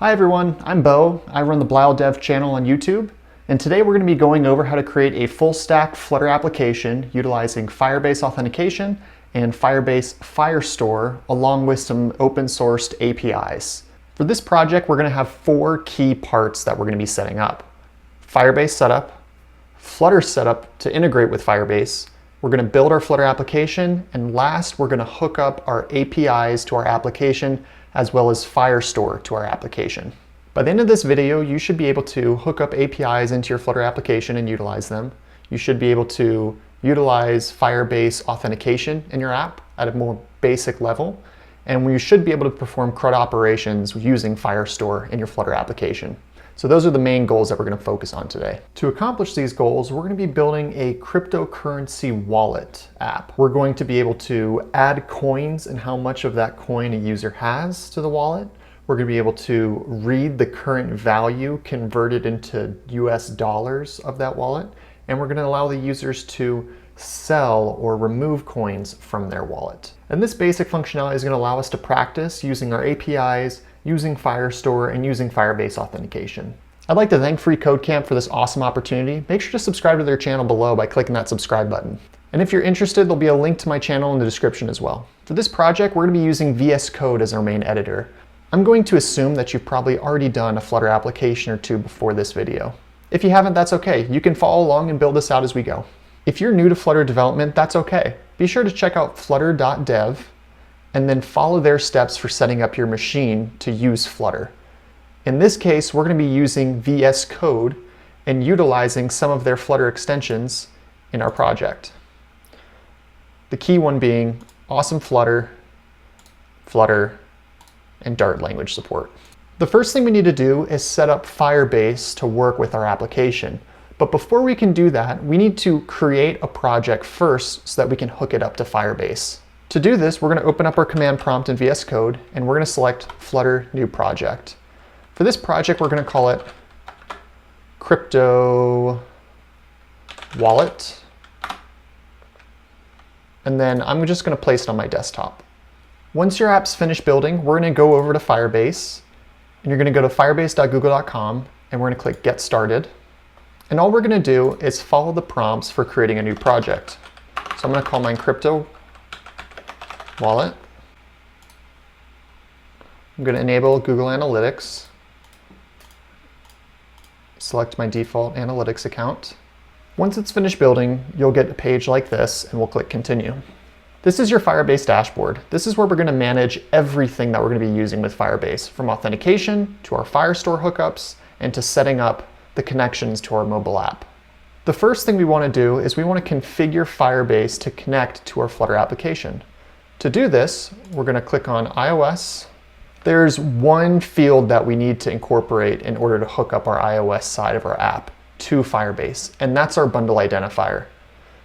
Hi everyone, I'm Bo. I run the Blau Dev channel on YouTube, and today we're going to be going over how to create a full stack Flutter application utilizing Firebase Authentication and Firebase Firestore along with some open sourced APIs. For this project, we're going to have 4 key parts that we're going to be setting up. Firebase Setup, Flutter Setup to integrate with Firebase, we're going to build our Flutter application, and last we're going to hook up our APIs to our application as well as Firestore to our application. By the end of this video, you should be able to hook up APIs into your Flutter application and utilize them. You should be able to utilize Firebase Authentication in your app at a more basic level, and you should be able to perform CRUD operations using Firestore in your Flutter application. So those are the main goals that we're going to focus on today. To accomplish these goals, we're going to be building a cryptocurrency wallet app. We're going to be able to add coins and how much of that coin a user has to the wallet. We're going to be able to read the current value converted into US dollars of that wallet. And we're going to allow the users to sell or remove coins from their wallet. And this basic functionality is going to allow us to practice using our APIs, using Firestore, and using Firebase Authentication. I'd like to thank FreeCodeCamp for this awesome opportunity. Make sure to subscribe to their channel below by clicking that subscribe button. And if you're interested, there'll be a link to my channel in the description as well. For this project, we're going to be using VS Code as our main editor. I'm going to assume that you've probably already done a Flutter application or two before this video. If you haven't, that's okay. You can follow along and build this out as we go. If you're new to Flutter development, that's okay. Be sure to check out flutter.dev and then follow their steps for setting up your machine to use Flutter. In this case, we're going to be using VS Code and utilizing some of their Flutter extensions in our project. The key one being awesome Flutter, and Dart language support. The first thing we need to do is set up Firebase to work with our application. But before we can do that, we need to create a project first so that we can hook it up to Firebase. To do this, we're going to open up our command prompt in VS Code, and we're going to select Flutter New Project. For this project, we're going to call it Crypto Wallet. And then I'm just going to place it on my desktop. Once your app's finished building, we're going to go over to Firebase, and you're going to go to firebase.google.com, and we're going to click Get Started. And all we're going to do is follow the prompts for creating a new project. So I'm going to call mine Crypto Wallet. I'm going to enable Google Analytics. Select my default analytics account. Once it's finished building, you'll get a page like this, and we'll click Continue. This is your Firebase dashboard. This is where we're going to manage everything that we're going to be using with Firebase, from authentication to our Firestore hookups and to setting up the connections to our mobile app. The first thing we want to do is we want to configure Firebase to connect to our Flutter application. To do this, we're going to click on iOS. There's one field that we need to incorporate in order to hook up our iOS side of our app to Firebase, and that's our bundle identifier.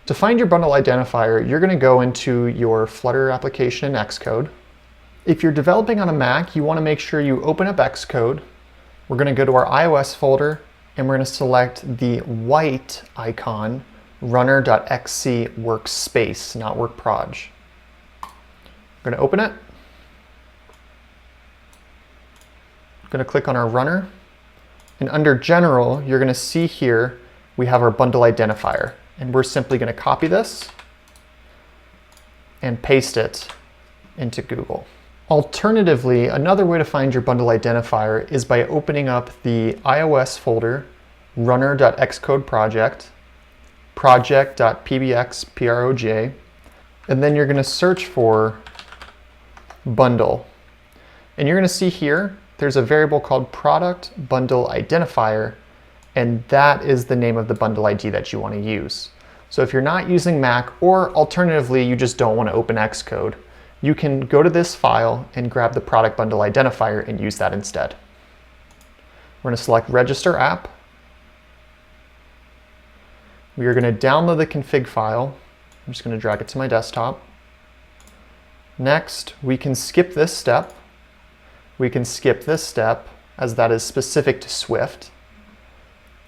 To find your bundle identifier, you're going to go into your Flutter application in Xcode. If you're developing on a Mac, you want to make sure you open up Xcode. We're going to go to our iOS folder, and we're going to select the white icon, runner.xc workspace, not workproj. We're going to open it. We're going to click on our runner. And under General, you're going to see here we have our bundle identifier. And we're simply going to copy this and paste it into Google. Alternatively, another way to find your bundle identifier is by opening up the iOS folder, runner.xcode project, project.pbxproj, and then you're going to search for bundle. And you're going to see here, there's a variable called product bundle identifier, and that is the name of the bundle ID that you want to use. So if you're not using Mac, or alternatively, you just don't want to open Xcode, you can go to this file and grab the product bundle identifier and use that instead. We're going to select Register App. We are going to download the config file. I'm just going to drag it to my desktop. Next, we can skip this step. We can skip this step, as that is specific to Swift.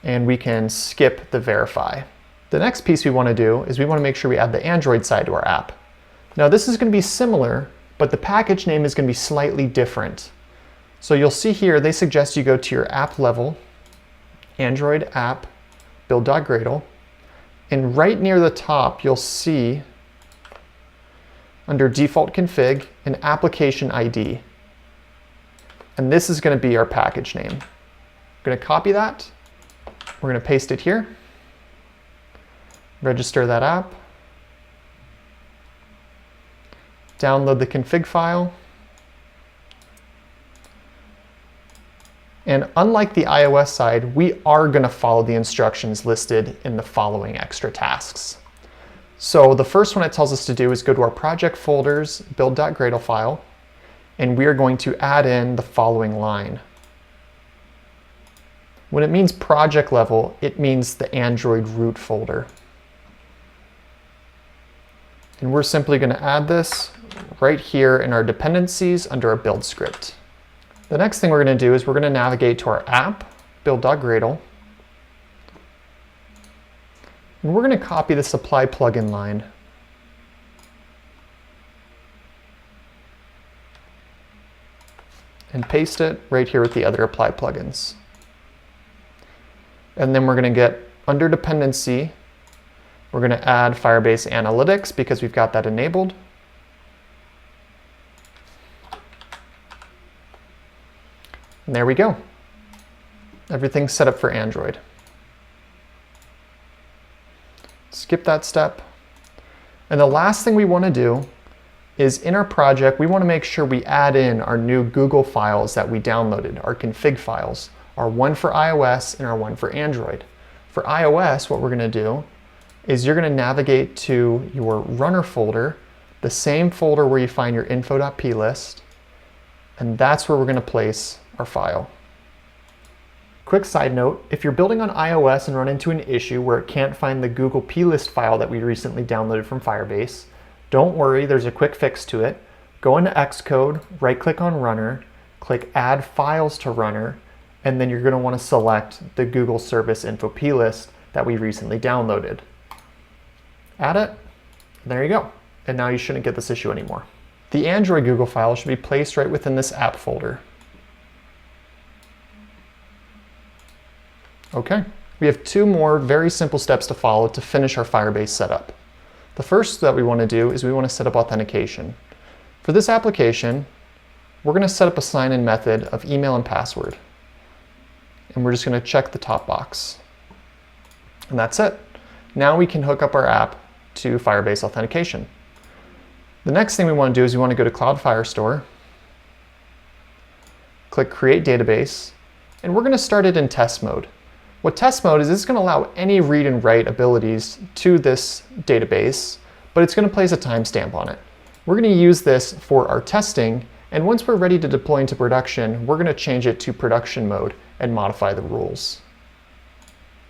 And we can skip the verify. The next piece we want to do is we want to make sure we add the Android side to our app. Now this is going to be similar, but the package name is going to be slightly different. So you'll see here, they suggest you go to your app level, Android app, build.gradle, and right near the top, you'll see under default config, an application ID. And this is going to be our package name. I'm going to copy that. We're going to paste it here. Register that app. Download the config file. And unlike the iOS side, we are going to follow the instructions listed in the following extra tasks. So the first one it tells us to do is go to our project folders build.gradle file, and we are going to add in the following line. When it means project level, it means the Android root folder. And we're simply going to add this right here in our dependencies under our build script. The next thing we're going to do is we're going to navigate to our app, build.gradle, and we're going to copy the supply plugin line. And paste it right here with the other apply plugins. And then we're going to get under dependency, we're going to add Firebase Analytics because we've got that enabled. And there we go. Everything's set up for Android. Skip that step. And the last thing we want to do is in our project, we want to make sure we add in our new Google files that we downloaded, our config files, our one for iOS and our one for Android. For iOS, what we're going to do is you're going to navigate to your runner folder, the same folder where you find your info.plist, and that's where we're going to place our file. Quick side note, if you're building on iOS and run into an issue where it can't find the Google plist file that we recently downloaded from Firebase, don't worry, there's a quick fix to it. Go into Xcode, right-click on Runner, click Add Files to Runner, and then you're going to want to select the Google Service Info plist that we recently downloaded. Add it, there you go. And now you shouldn't get this issue anymore. The Android Google file should be placed right within this app folder. Okay, we have two more very simple steps to follow to finish our Firebase setup. The first that we want to do is we want to set up authentication. For this application, we're going to set up a sign-in method of email and password. And we're just going to check the top box. And that's it. Now we can hook up our app to Firebase Authentication. The next thing we want to do is we want to go to Cloud Firestore, click Create Database, and we're going to start it in test mode. What test mode is, it's going to allow any read and write abilities to this database, but it's going to place a timestamp on it. We're going to use this for our testing, and once we're ready to deploy into production, we're going to change it to production mode and modify the rules.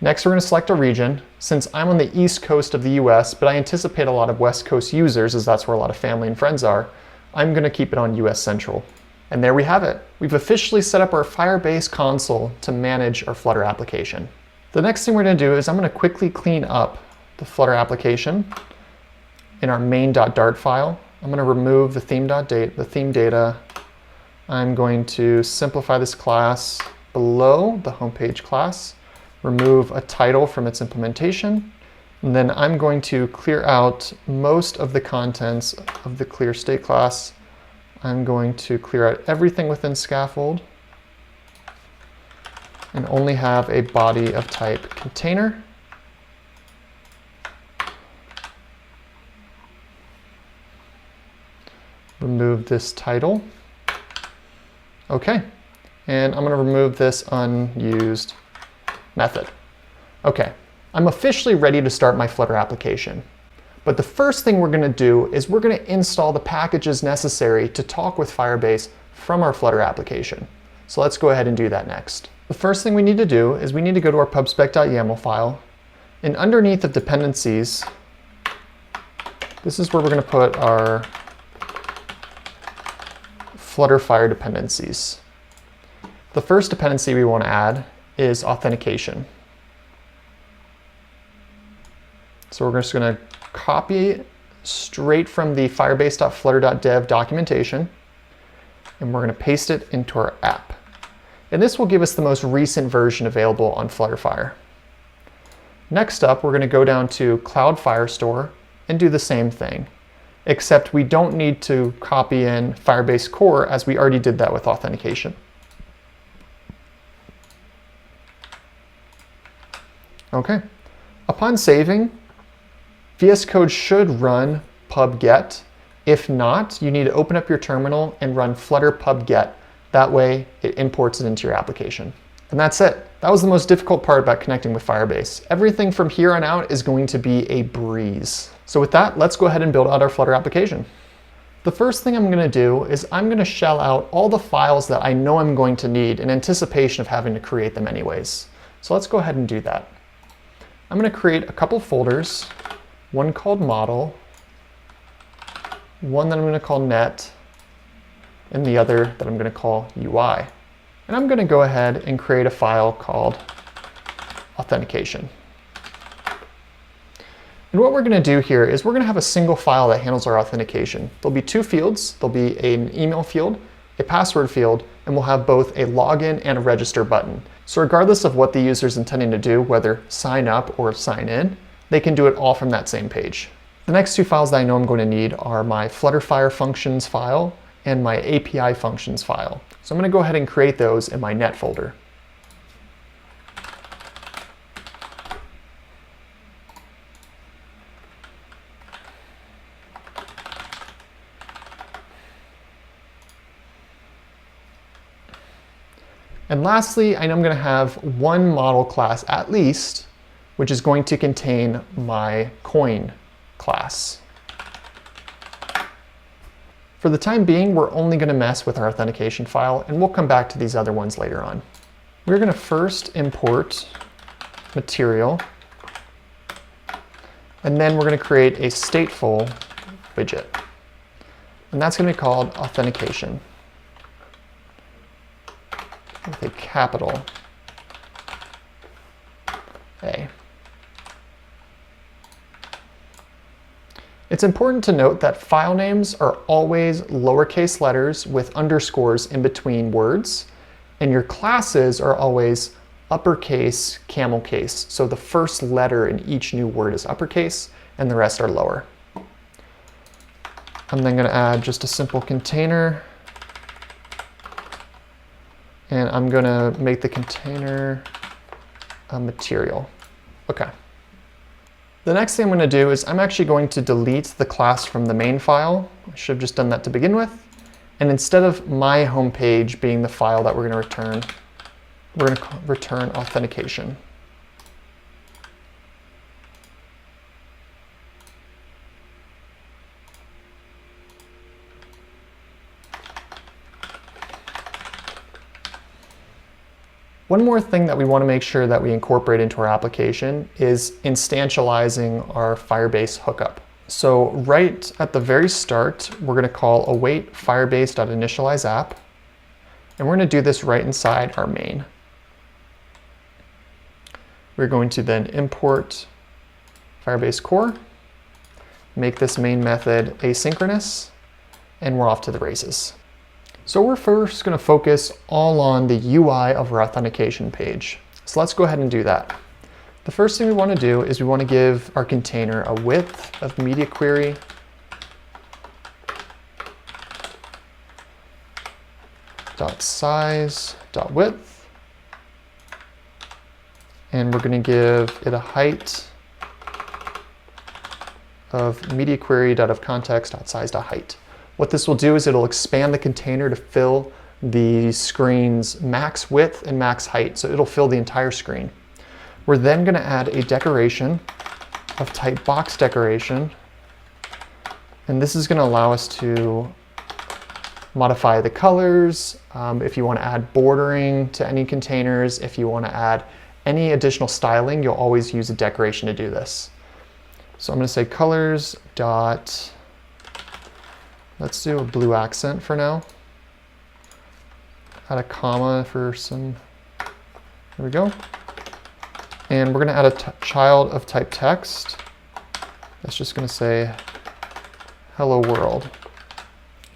Next, we're going to select a region. Since I'm on the East Coast of the US, but I anticipate a lot of West Coast users as that's where a lot of family and friends are, I'm going to keep it on US Central. And there we have it. We've officially set up our Firebase console to manage our Flutter application. The next thing we're going to do is I'm going to quickly clean up the Flutter application in our main.dart file. I'm going to remove the theme data. I'm going to simplify this class below the homepage class, remove a title from its implementation, and then I'm going to clear out most of the contents of the clear state class. I'm going to clear out everything within scaffold and only have a body of type container. Remove this title. Okay, and I'm going to remove this unused method. Okay, I'm officially ready to start my Flutter application. But the first thing we're going to do is we're going to install the packages necessary to talk with Firebase from our Flutter application. So let's go ahead and do that next. The first thing we need to do is we need to go to our pubspec.yaml file, and underneath the dependencies, this is where we're going to put our Flutterfire dependencies. The first dependency we want to add is authentication. So we're just going to copy straight from the firebase.flutter.dev documentation, and we're going to paste it into our app. And this will give us the most recent version available on Flutterfire. Next up, we're going to go down to Cloud Firestore and do the same thing, except we don't need to copy in Firebase Core as we already did that with authentication. Okay. Upon saving, VS Code should run pub-get. If not, you need to open up your terminal and run flutter pub-get. That way, it imports it into your application. And that's it. That was the most difficult part about connecting with Firebase. Everything from here on out is going to be a breeze. So with that, let's go ahead and build out our Flutter application. The first thing I'm going to do is I'm going to shell out all the files that I know I'm going to need in anticipation of having to create them anyways. So let's go ahead and do that. I'm going to create a couple folders, one called model, one that I'm going to call net, and the other that I'm going to call UI. And I'm going to go ahead and create a file called authentication. And what we're going to do here is we're going to have a single file that handles our authentication. There'll be two fields. There'll be an email field, a password field, and we'll have both a login and a register button. So regardless of what the user is intending to do, whether sign up or sign in, they can do it all from that same page. The next two files that I know I'm going to need are my Flutterfire functions file and my API functions file. So I'm going to go ahead and create those in my net folder. And lastly, I know I'm going to have one model class at least, which is going to contain my coin class. For the time being, we're only going to mess with our authentication file, and we'll come back to these other ones later on. We're going to first import material, and then we're going to create a stateful widget. And that's going to be called authentication with a capital A. It's important to note that file names are always lowercase letters with underscores in between words, and your classes are always uppercase, camel case. So the first letter in each new word is uppercase, and the rest are lower. I'm then going to add just a simple container, and I'm going to make the container a material. Okay. The next thing I'm going to do is I'm actually going to delete the class from the main file. I should have just done that to begin with. And instead of my home page being the file that we're going to return, we're going to return authentication. One more thing that we want to make sure that we incorporate into our application is instantializing our Firebase hookup. So right at the very start, we're going to call await firebase.initializeApp, and we're going to do this right inside our main. We're going to then import Firebase core, make this main method asynchronous, and we're off to the races. So we're first going to focus all on the UI of our authentication page. So let's go ahead and do that. The first thing we want to do is we want to give our container a width of media query .size.width, and we're going to give it a height of media query.ofcontext.size.height. What this will do is it'll expand the container to fill the screen's max width and max height, so it'll fill the entire screen. We're then going to add a decoration of type box decoration, and this is going to allow us to modify the colors, if you want to add bordering to any containers, if you want to add any additional styling, you'll always use a decoration to do this. So I'm going to say colors dot, let's do a blue accent for now. Add a comma for some, there we go. And we're going to add a child of type text. That's just going to say hello world.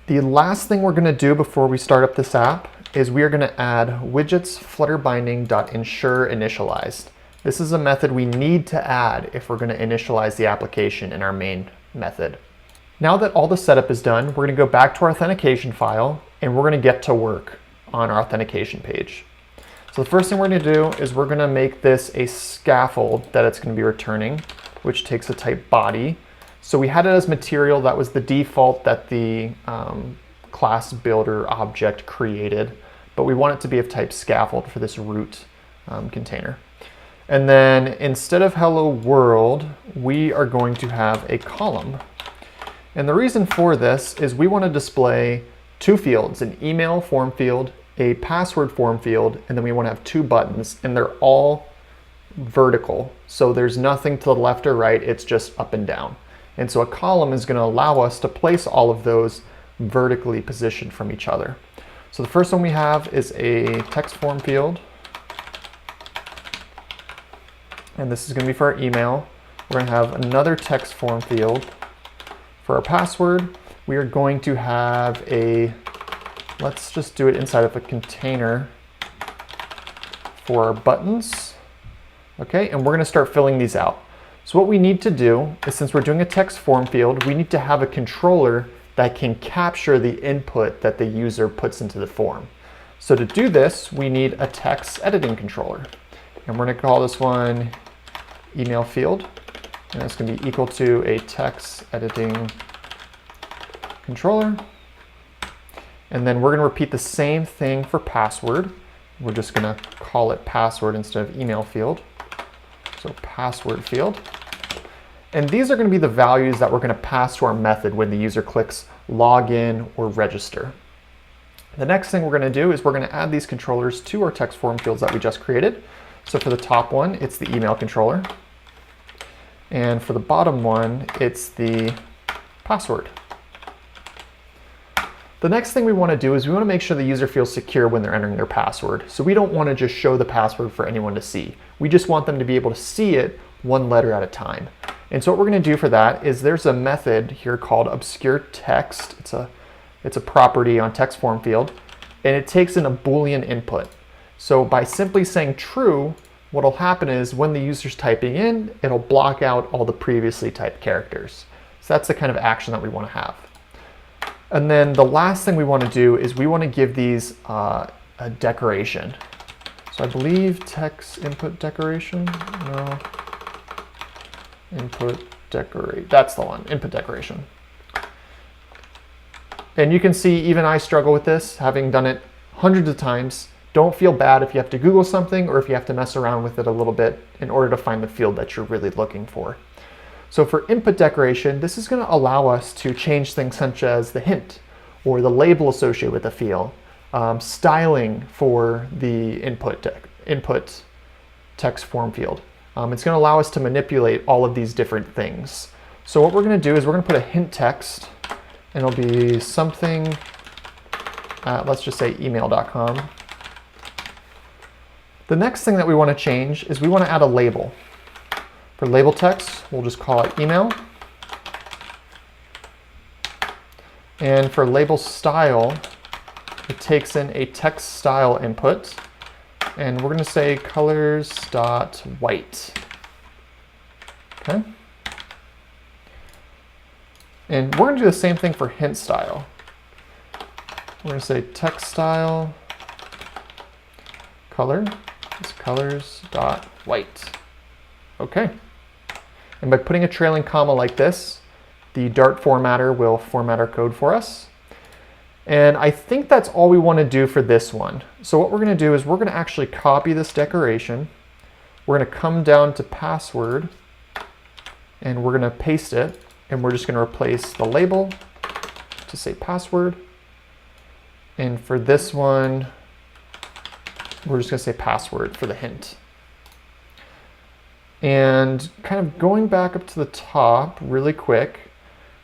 The last thing we're going to do before we start up this app is we are going to add widgets flutterbinding.ensure initialized. This is a method we need to add if we're going to initialize the application in our main method. Now that all the setup is done, we're going to go back to our authentication file and we're going to get to work on our authentication page. So the first thing we're going to do is we're going to make this a scaffold that it's going to be returning, which takes a type body. So we had it as material. That was the default that the class builder object created, but we want it to be of type scaffold for this root container. And then instead of hello world, we are going to have a column. And the reason for this is we want to display two fields, an email form field, a password form field, and then we want to have two buttons, and they're all vertical. So there's nothing to the left or right, it's just up and down. And so a column is going to allow us to place all of those vertically positioned from each other. So the first one we have is a text form field. And this is going to be for our email. We're going to have another text form field. For our password, we are going to have a, let's just do it inside of a container for our buttons. Okay, and we're going to start filling these out. So what we need to do is, since we're doing a text form field, we need to have a controller that can capture the input that the user puts into the form. So to do this, we need a text editing controller. And we're going to call this one email field. And it's going to be equal to a text editing controller. And then we're going to repeat the same thing for password. We're just going to call it password instead of email field. So password field. And these are going to be the values that we're going to pass to our method when the user clicks login or register. The next thing we're going to do is we're going to add these controllers to our text form fields that we just created. So for the top one, it's the email controller. And for the bottom one, it's the password. The next thing we want to do is we want to make sure the user feels secure when they're entering their password. So we don't want to just show the password for anyone to see. We just want them to be able to see it one letter at a time. And so what we're going to do for that is there's a method here called obscure text. It's a property on text form field, and it takes in a Boolean input. So by simply saying true, what will happen is when the user's typing in, it'll block out all the previously typed characters. So that's the kind of action that we want to have. And then the last thing we want to do is we want to give these a decoration. So I believe text input decoration, no, input decorate, that's the one, input decoration. And you can see even I struggle with this, having done it hundreds of times. Don't feel bad if you have to Google something or if you have to mess around with it a little bit in order to find the field that you're really looking for. So for input decoration, this is going to allow us to change things such as the hint or the label associated with the field, styling for the input text form field. It's going to allow us to manipulate all of these different things. So what we're going to do is we're going to put a hint text, and it'll be something, let's just say email.com. The next thing that we want to change is we want to add a label. For label text, we'll just call it email. And for label style, it takes in a text style input. And we're going to say colors.white. Okay. And we're going to do the same thing for hint style. We're going to say text style color is colors.white. Okay. And by putting a trailing comma like this, the Dart formatter will format our code for us. And I think that's all we want to do for this one. So what we're going to do is we're going to actually copy this decoration. We're going to come down to password, and we're going to paste it. And we're just going to replace the label to say password. And for this one, we're just going to say password for the hint. And kind of going back up to the top really quick,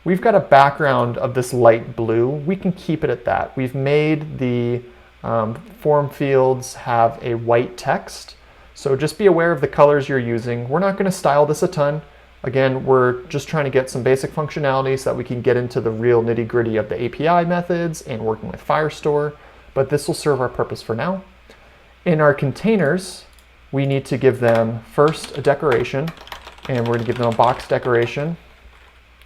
we've got a background of this light blue. We can keep it at that. We've made the form fields have a white text. So just be aware of the colors you're using. We're not going to style this a ton. Again, we're just trying to get some basic functionality so that we can get into the real nitty-gritty of the API methods and working with Firestore, but this will serve our purpose for now. In our containers, we need to give them first a decoration, and we're going to give them a box decoration.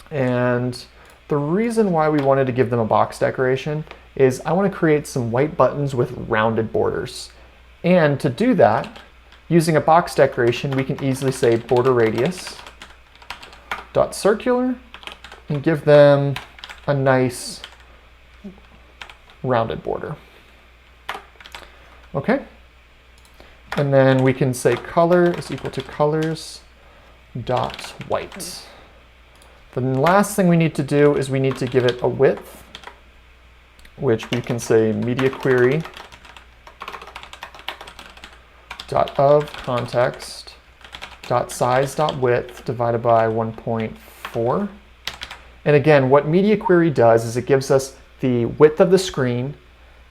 And the reason why we wanted to give them a box decoration is I want to create some white buttons with rounded borders. And to do that, using a box decoration, we can easily say border radius dot circular and give them a nice rounded border. Okay. And then we can say color is equal to colors dot white. The last thing we need to do is we need to give it a width, which we can say media query dot of context dot size dot width divided by 1.4. And again, what media query does is it gives us the width of the screen,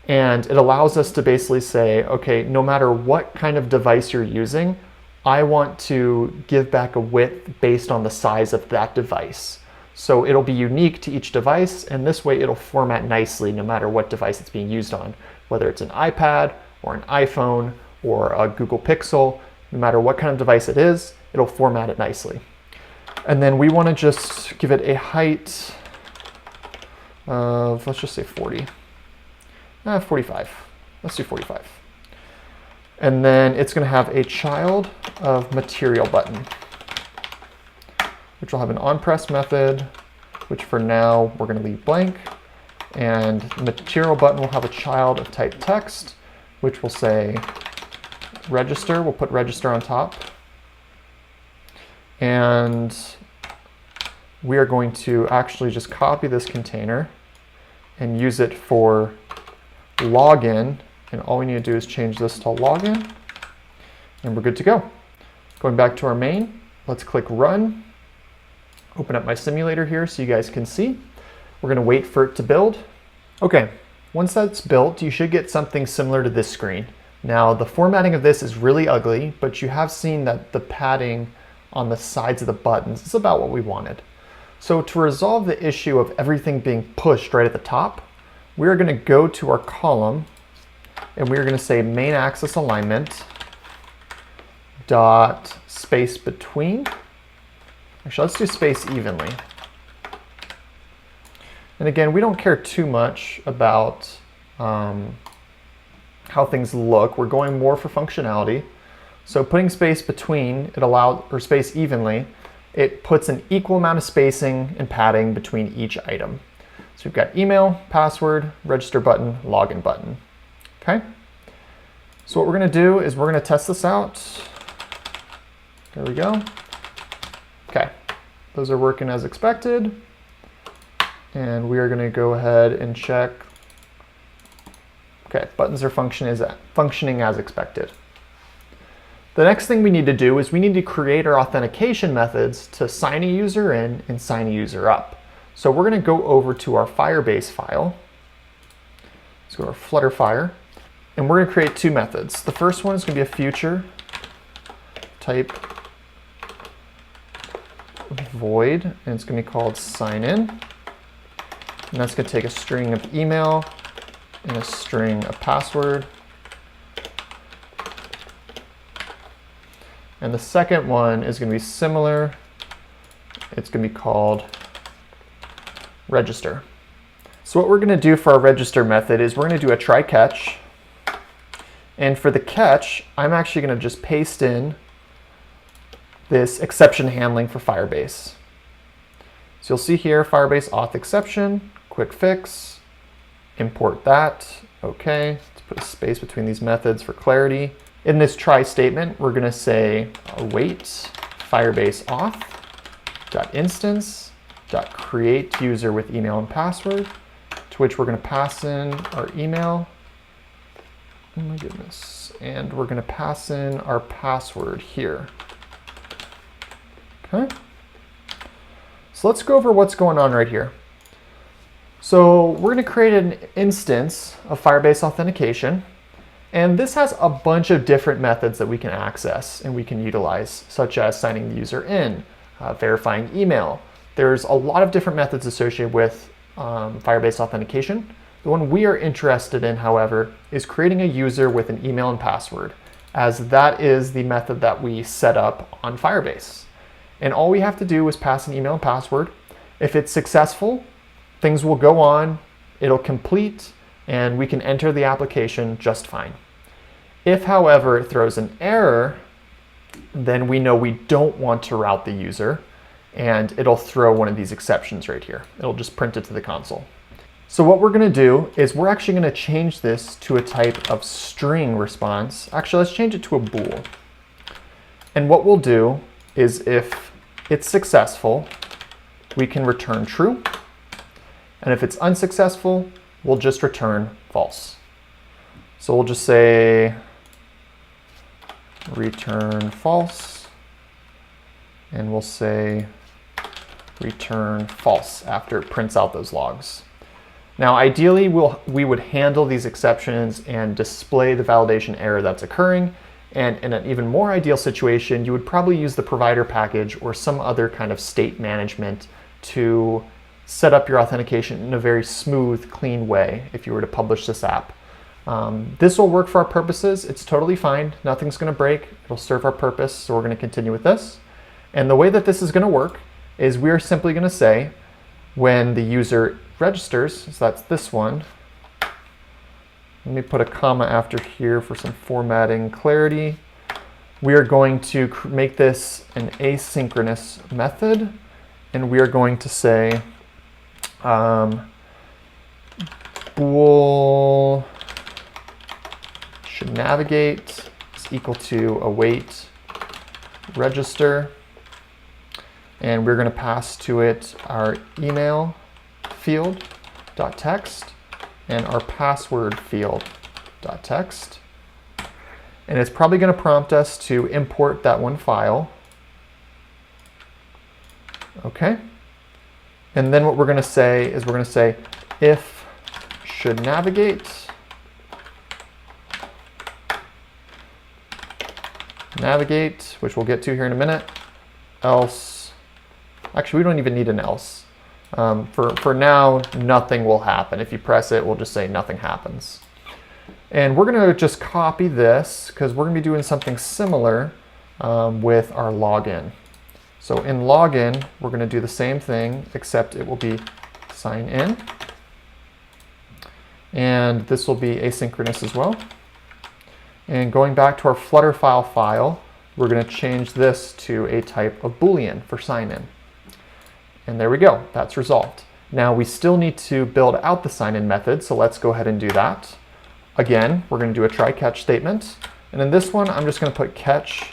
and it allows us to basically say, okay, no matter what kind of device you're using, I want to give back a width based on the size of that device. So it'll be unique to each device, and this way it'll format nicely no matter what device it's being used on, whether it's an iPad or an iPhone or a Google Pixel. No matter what kind of device it is, it'll format it nicely. And then we want to just give it a height of, let's just say 40. 45. Let's do 45. And then it's going to have a child of material button, which will have an onPress method, which for now we're going to leave blank. And the material button will have a child of type text, which will say register. We'll put register on top. And we are going to actually just copy this container and use it for login, and all we need to do is change this to login, and we're good to go. Going back to our main, let's click run. Open up my simulator here so you guys can see. We're going to wait for it to build. Okay, once that's built, you should get something similar to this screen. Now, the formatting of this is really ugly, but you have seen that the padding on the sides of the buttons is about what we wanted. So to resolve the issue of everything being pushed right at the top, we're going to go to our column and we're going to say main axis alignment dot space between. Actually, let's do space evenly. And again, we don't care too much about how things look. We're going more for functionality. So putting space between, it allows, or space evenly, it puts an equal amount of spacing and padding between each item. So we've got email, password, register button, login button. Okay. So what we're going to do is we're going to test this out. There we go. Okay. Those are working as expected. And we are going to go ahead and check. Okay, buttons are functioning as expected. The next thing we need to do is we need to create our authentication methods to sign a user in and sign a user up. So we're going to go over to our Firebase file. Let's go to our Flutter Fire. And we're going to create two methods. The first one is going to be a future type void, and it's going to be called sign in. And that's going to take a string of email and a string of password. And the second one is going to be similar. It's going to be called register. So what we're going to do for our register method is we're going to do a try catch. And for the catch, I'm actually going to just paste in this exception handling for Firebase. So you'll see here, Firebase auth exception, quick fix, import that. Okay, let's put a space between these methods for clarity. In this try statement, we're going to say await Firebase auth dot instance dot create user with email and password, to which we're going to pass in our email. Oh my goodness. And we're going to pass in our password here. Okay. So let's go over what's going on right here. So we're going to create an instance of Firebase Authentication. And this has a bunch of different methods that we can access and we can utilize, such as signing the user in, verifying email. There's a lot of different methods associated with Firebase Authentication. The one we are interested in, however, is creating a user with an email and password, as that is the method that we set up on Firebase. And all we have to do is pass an email and password. If it's successful, things will go on, it'll complete, and we can enter the application just fine. If, however, it throws an error, then we know we don't want to route the user, and it'll throw one of these exceptions right here. It'll just print it to the console. So what we're going to do is we're actually going to change this to a type of string response. Actually, let's change it to a bool. And what we'll do is if it's successful, we can return true. And if it's unsuccessful, we'll just return false. So we'll just say return false, and we'll say return false after it prints out those logs. Now, ideally, we would handle these exceptions and display the validation error that's occurring. And in an even more ideal situation, you would probably use the provider package or some other kind of state management to set up your authentication in a very smooth, clean way if you were to publish this app. This will work for our purposes. It's totally fine. Nothing's going to break. It'll serve our purpose, so we're going to continue with this. And the way that this is going to work is we're simply going to say when the user registers, so that's this one. Let me put a comma after here for some formatting clarity. We are going to make this an asynchronous method, and we are going to say bool should navigate is equal to await register, and we're going to pass to it our email field .text and our password field .text, and it's probably going to prompt us to import that one file. Okay, and then what we're going to say is we're going to say if should navigate which we'll get to here in a minute, else. Actually, we don't even need an else. For now, nothing will happen. If you press it, we'll just say nothing happens. And we're going to just copy this because we're going to be doing something similar with our login. So in login, we're going to do the same thing, except it will be sign in. And this will be asynchronous as well. And going back to our Flutter file, we're going to change this to a type of Boolean for sign in. And there we go, that's resolved. Now we still need to build out the sign-in method, so let's go ahead and do that. Again, we're going to do a try-catch statement. And in this one, I'm just going to put catch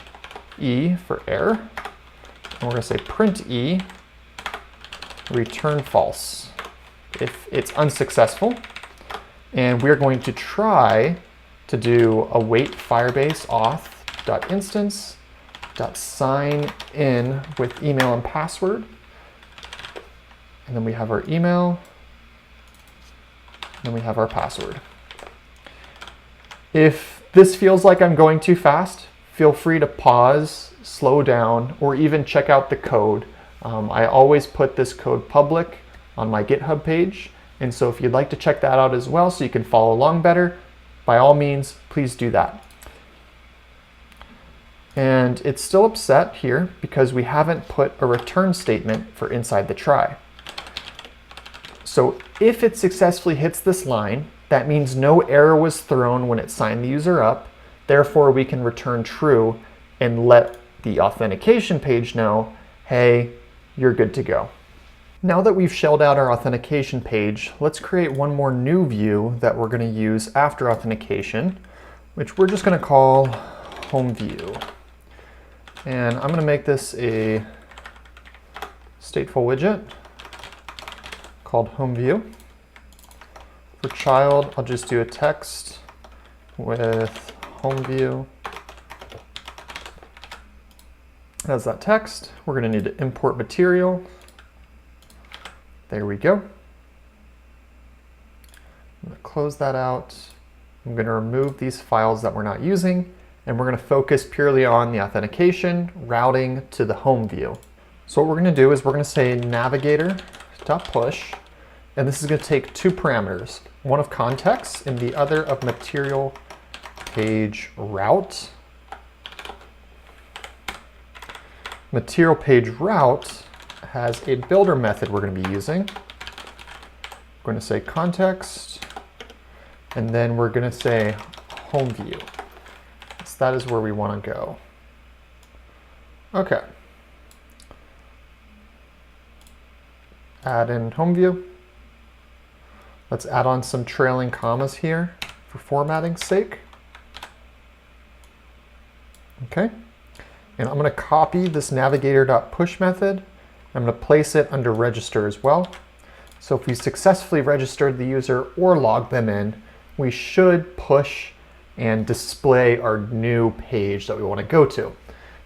E for error. And we're going to say print E, return false if it's unsuccessful. And we're going to try to do await Firebase auth.instance.sign in with email and password. And then we have our email, and then we have our password. If this feels like I'm going too fast, feel free to pause, slow down, or even check out the code. I always put this code public on my GitHub page, and so if you'd like to check that out as well so you can follow along better, by all means, please do that. And it's still upset here because we haven't put a return statement for inside the try. So if it successfully hits this line, that means no error was thrown when it signed the user up. Therefore, we can return true and let the authentication page know, hey, you're good to go. Now that we've shelled out our authentication page, let's create one more new view that we're going to use after authentication, which we're just going to call home view. And I'm going to make this a stateful widget called home view. For child, I'll just do a text with home view. As that text, we're going to need to import material. There we go. I'm going to close that out. I'm going to remove these files that we're not using, and we're going to focus purely on the authentication, routing to the home view. So what we're going to do is we're going to say navigator.push, and this is going to take two parameters, one of context and the other of material page route. Material page route has a builder method we're going to be using. We're going to say context, and then we're going to say home view. So that is where we want to go. Okay. Add in home view. Let's add on some trailing commas here for formatting's sake. Okay. And I'm going to copy this navigator.push method. I'm going to place it under register as well. So if we successfully registered the user or logged them in, we should push and display our new page that we want to go to.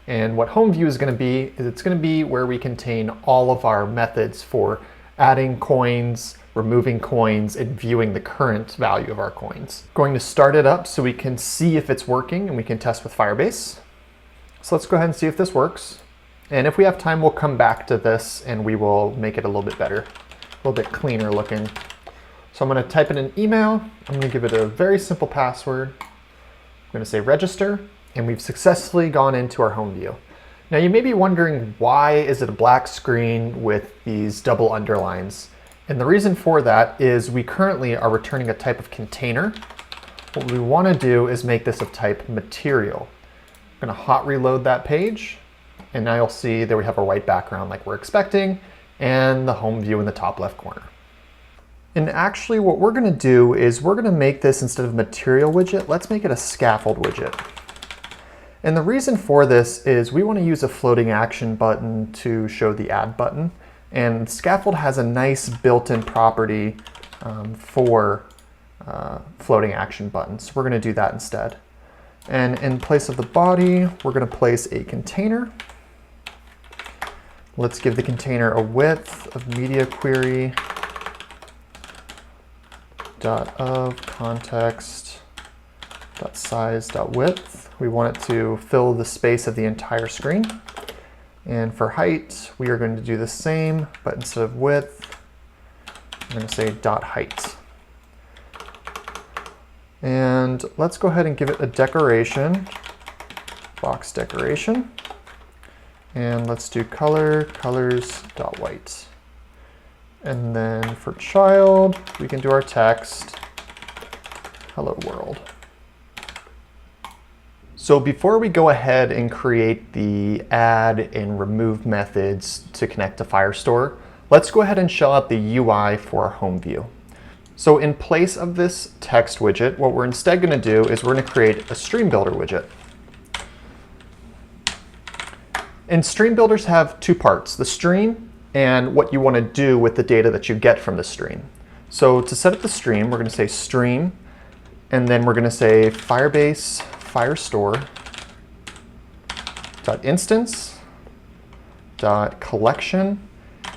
And what home view is going to be is it's going to be where we contain all of our methods for adding coins, removing coins, and viewing the current value of our coins. Going to start it up so we can see if it's working and we can test with Firebase. So let's go ahead and see if this works. And if we have time, we'll come back to this and we will make it a little bit better, a little bit cleaner looking. So I'm going to type in an email. I'm going to give it a very simple password. I'm going to say register, and we've successfully gone into our home view. Now you may be wondering, why is it a black screen with these double underlines? And the reason for that is we currently are returning a type of container. What we want to do is make this of type material. I'm going to hot reload that page, and now you'll see that we have our white background like we're expecting, and the home view in the top left corner. And actually what we're going to do is we're going to make this, instead of material widget, let's make it a scaffold widget. And the reason for this is we want to use a floating action button to show the add button. And scaffold has a nice built-in property for floating action buttons. So we're going to do that instead. And in place of the body, we're going to place a container. Let's give the container a width of media query .of context .size.width. We want it to fill the space of the entire screen. And for height, we are going to do the same, but instead of width, I'm going to say .height. And let's go ahead and give it a decoration, box decoration. And let's do colors.white. And then for child, we can do our text, hello world. So before we go ahead and create the add and remove methods to connect to Firestore, let's go ahead and shell out the UI for our home view. So in place of this text widget, what we're instead going to do is we're going to create a stream builder widget. And stream builders have two parts, the stream and what you want to do with the data that you get from the stream. So to set up the stream, we're going to say stream, and then we're going to say Firebase Firestore.instance.collection.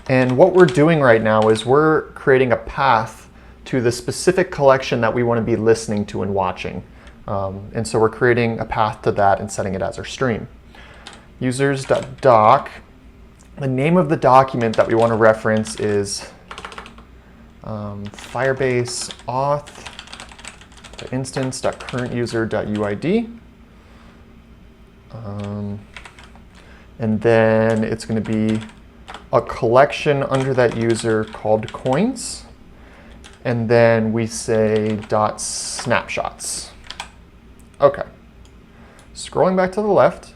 And what we're doing right now is we're creating a path to the specific collection that we want to be listening to and watching. And so we're creating a path to that and setting it as our stream. Users.doc. The name of the document that we want to reference is Firebase auth.instance.currentuser.uid. And then it's going to be a collection under that user called coins. And then we say .snapshots. Okay. Scrolling back to the left.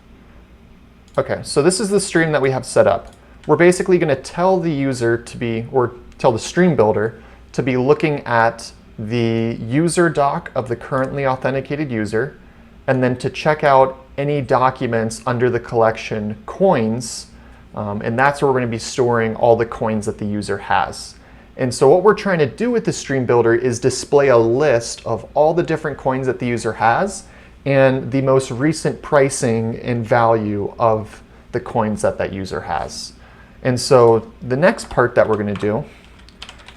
Okay, so this is the stream that we have set up. We're basically going to tell the user to be, or tell the stream builder to be looking at the user doc of the currently authenticated user, and then to check out any documents under the collection coins, and that's where we're going to be storing all the coins that the user has. And so what we're trying to do with the stream builder is display a list of all the different coins that the user has and the most recent pricing and value of the coins that that user has. And so the next part that we're going to do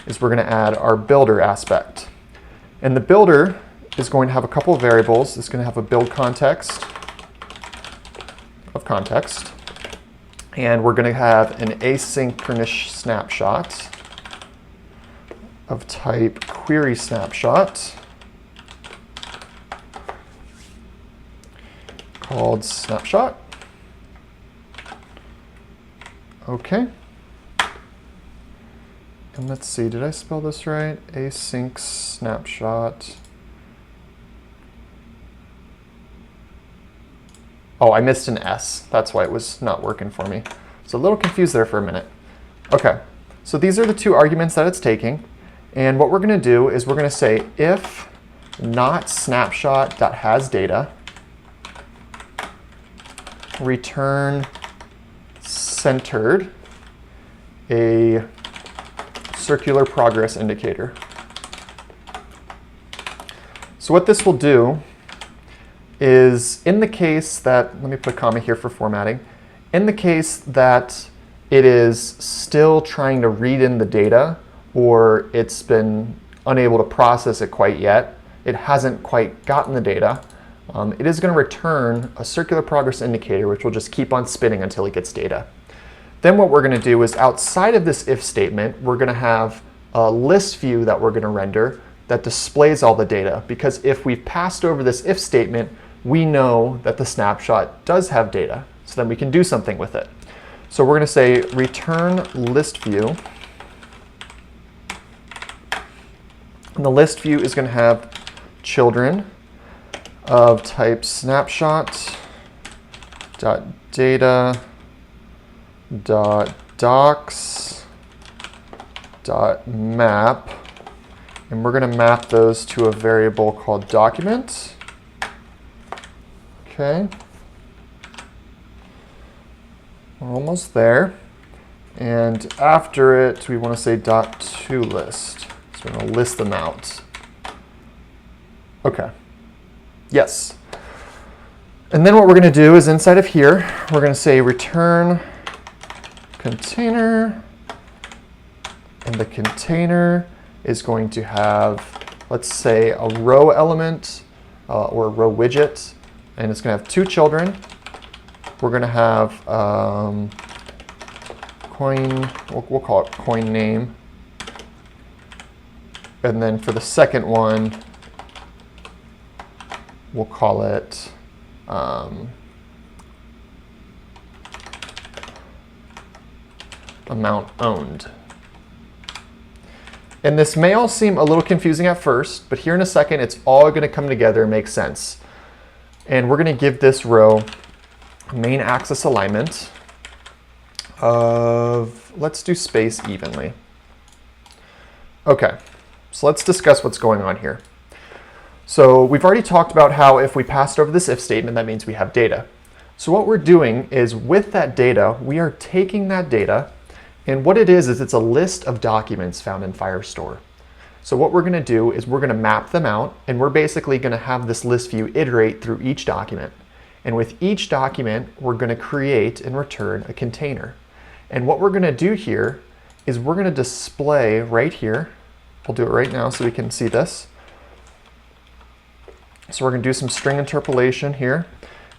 is we're going to add our builder aspect. And the builder is going to have a couple of variables. It's going to have a build context of context. And we're going to have an asynchronous snapshot of type query snapshot called snapshot. Okay. And let's see, did I spell this right? Async snapshot. Oh, I missed an S. That's why it was not working for me. So a little confused there for a minute. Okay, so these are the two arguments that it's taking. And what we're going to do is we're going to say if not snapshot.hasData, return centered a circular progress indicator. So what this will do is, in the case that, let me put a comma here for formatting, in the case that it is still trying to read in the data, or it's been unable to process it quite yet, it hasn't quite gotten the data, it is going to return a circular progress indicator, which will just keep on spinning until it gets data. Then what we're going to do is, outside of this if statement, we're going to have a list view that we're going to render that displays all the data, because if we've passed over this if statement, we know that the snapshot does have data, so then we can do something with it. So we're going to say return list view. And the list view is going to have children of type snapshot dot data dot docs dot map, and we're going to map those to a variable called document. Okay, we're almost there. And after it, we want to say .toList. So we're going to list them out. Okay, yes. And then what we're going to do is, inside of here, we're going to say return container, and the container is going to have, let's say, a row element or a row widget, and it's going to have two children. We're going to have coin, we'll call it coin name. And then for the second one, we'll call it amount owned. And this may all seem a little confusing at first, but here in a second, it's all going to come together and make sense. And we're going to give this row main axis alignment of, let's do space evenly. Okay, so let's discuss what's going on here. So we've already talked about how if we passed over this if statement, that means we have data. So what we're doing is, with that data, we are taking that data, and what it is it's a list of documents found in Firestore. So what we're going to do is we're going to map them out, and we're basically going to have this list view iterate through each document. And with each document, we're going to create and return a container. And what we're going to do here is we're going to display right here. We'll do it right now so we can see this. So we're going to do some string interpolation here,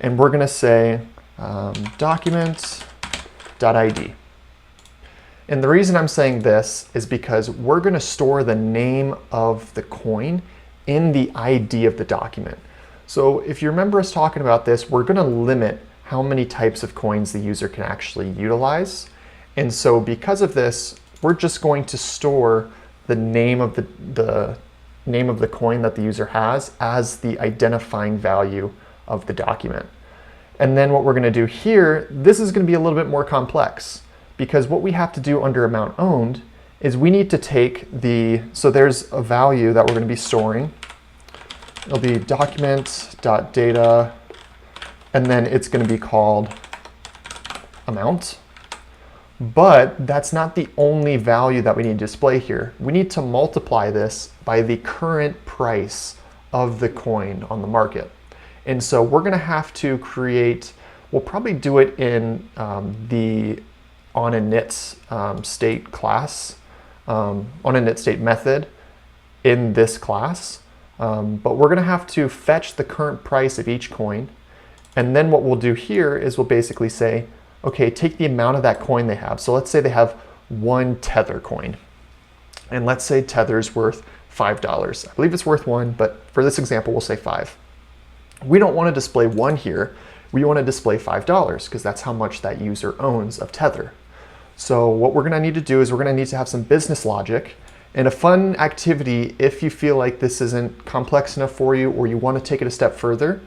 and we're going to say document.id. And the reason I'm saying this is because we're going to store the name of the coin in the ID of the document. So if you remember us talking about this, we're going to limit how many types of coins the user can actually utilize. And so because of this, we're just going to store the name of the name of the coin that the user has as the identifying value of the document. And then what we're going to do here, this is going to be a little bit more complex, because what we have to do under amount owned is we need to take so there's a value that we're going to be storing. It'll be document.data, and then it's going to be called amount. But that's not the only value that we need to display here. We need to multiply this by the current price of the coin on the market. And so we're going to have to create, we'll probably do it in the onInit state class, onInit state method in this class. But we're going to have to fetch the current price of each coin. And then what we'll do here is we'll basically say, okay, take the amount of that coin they have. So let's say they have one Tether coin. And let's say Tether's worth $5. I believe it's worth 1, but for this example, we'll say 5. We don't want to display 1 here. We want to display $5 because that's how much that user owns of Tether. So what we're going to need to do is we're going to need to have some business logic and a fun activity. If you feel like this isn't complex enough for you or you want to take it a step further,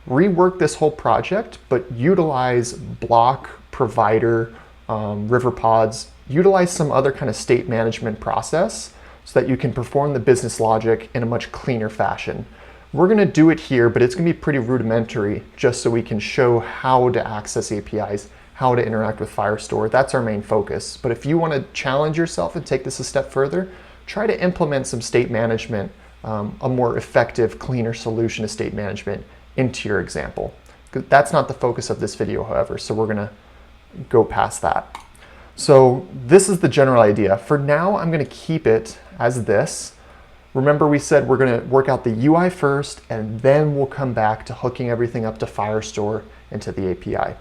rework this whole project, but utilize block, provider, river pods, utilize some other kind of state management process so that you can perform the business logic in a much cleaner fashion. We're going to do it here, but it's going to be pretty rudimentary just so we can show how to access APIs, how to interact with Firestore. That's our main focus. But if you want to challenge yourself and take this a step further, try to implement some state management, a more effective, cleaner solution to state management into your example. That's not the focus of this video, however, so we're going to go past that. So this is the general idea. For now, I'm going to keep it as this. Remember, we said we're going to work out the UI first, and then we'll come back to hooking everything up to Firestore and to the API.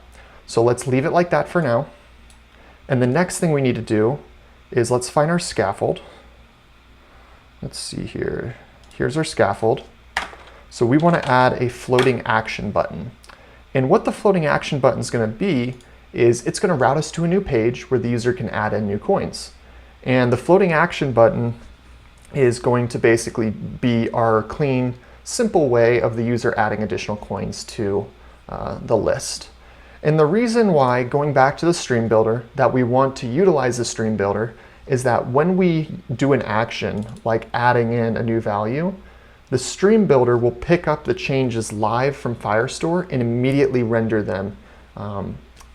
So let's leave it like that for now. And the next thing we need to do is let's find our scaffold. Let's see here. Here's our scaffold. So we want to add a floating action button. And what the floating action button is going to be is it's going to route us to a new page where the user can add in new coins. And the floating action button is going to basically be our clean, simple way of the user adding additional coins to the list. And the reason why, going back to the stream builder, that we want to utilize the stream builder is that when we do an action, like adding in a new value, the stream builder will pick up the changes live from Firestore and immediately render them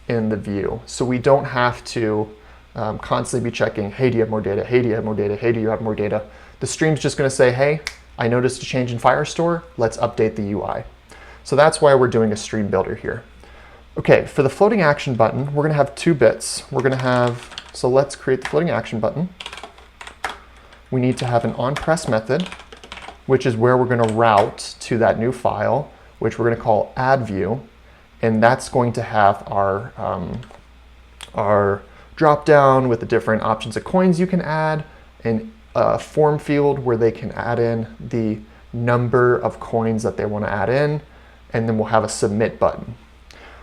in the view. So we don't have to constantly be checking, hey, do you have more data? Hey, do you have more data? Hey, do you have more data? The stream's just going to say, hey, I noticed a change in Firestore. Let's update the UI. So that's why we're doing a stream builder here. Okay, for the floating action button, we're going to have 2 bits. We're going to have, so let's create the floating action button. We need to have an onPress method, which is where we're going to route to that new file, which we're going to call addView. And that's going to have our drop down with the different options of coins you can add, and a form field where they can add in the number of coins that they want to add in, and then we'll have a submit button.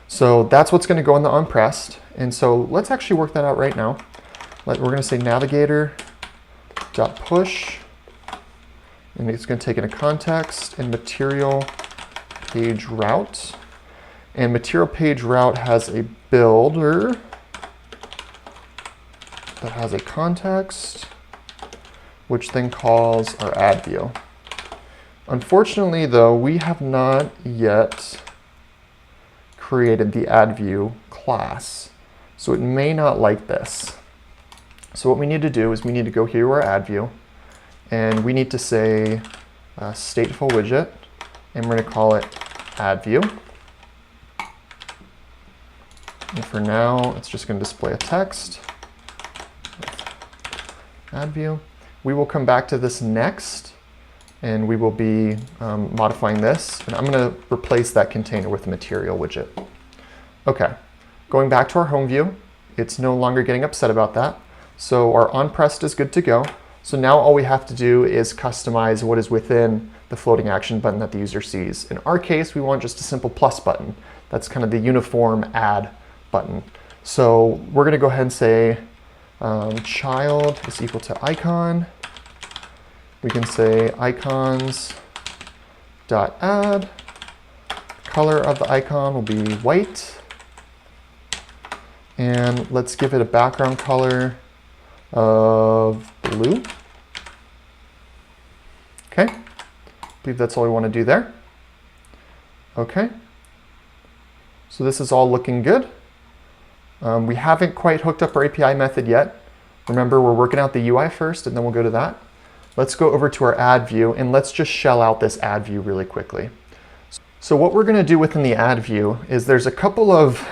So that's what's going to go in the onPressed. And so let's actually work that out right now. We're going to say navigator.push, and it's going to take in a context and material page route. And material page route has a builder that has a context, which then calls our addView. Unfortunately, though, we have not yet created the addView class, so it may not like this. So what we need to do is we need to go here to our addView, and we need to say stateful widget, and we're going to call it addView. And for now, it's just going to display a text. addView. We will come back to this next, and we will be modifying this. And I'm going to replace that container with the material widget. Okay, going back to our home view, it's no longer getting upset about that. So our onPressed is good to go. So now all we have to do is customize what is within the floating action button that the user sees. In our case, we want just a simple plus button. That's kind of the uniform add button. So we're going to go ahead and say child is equal to icon. We can say icons.add. Color of the icon will be white. And let's give it a background color of blue. Okay, I believe that's all we want to do there. Okay, so this is all looking good. We haven't quite hooked up our API method yet. Remember, we're working out the UI first, and then we'll go to that. Let's go over to our add view, and let's just shell out this add view really quickly. So what we're going to do within the add view is there's a couple of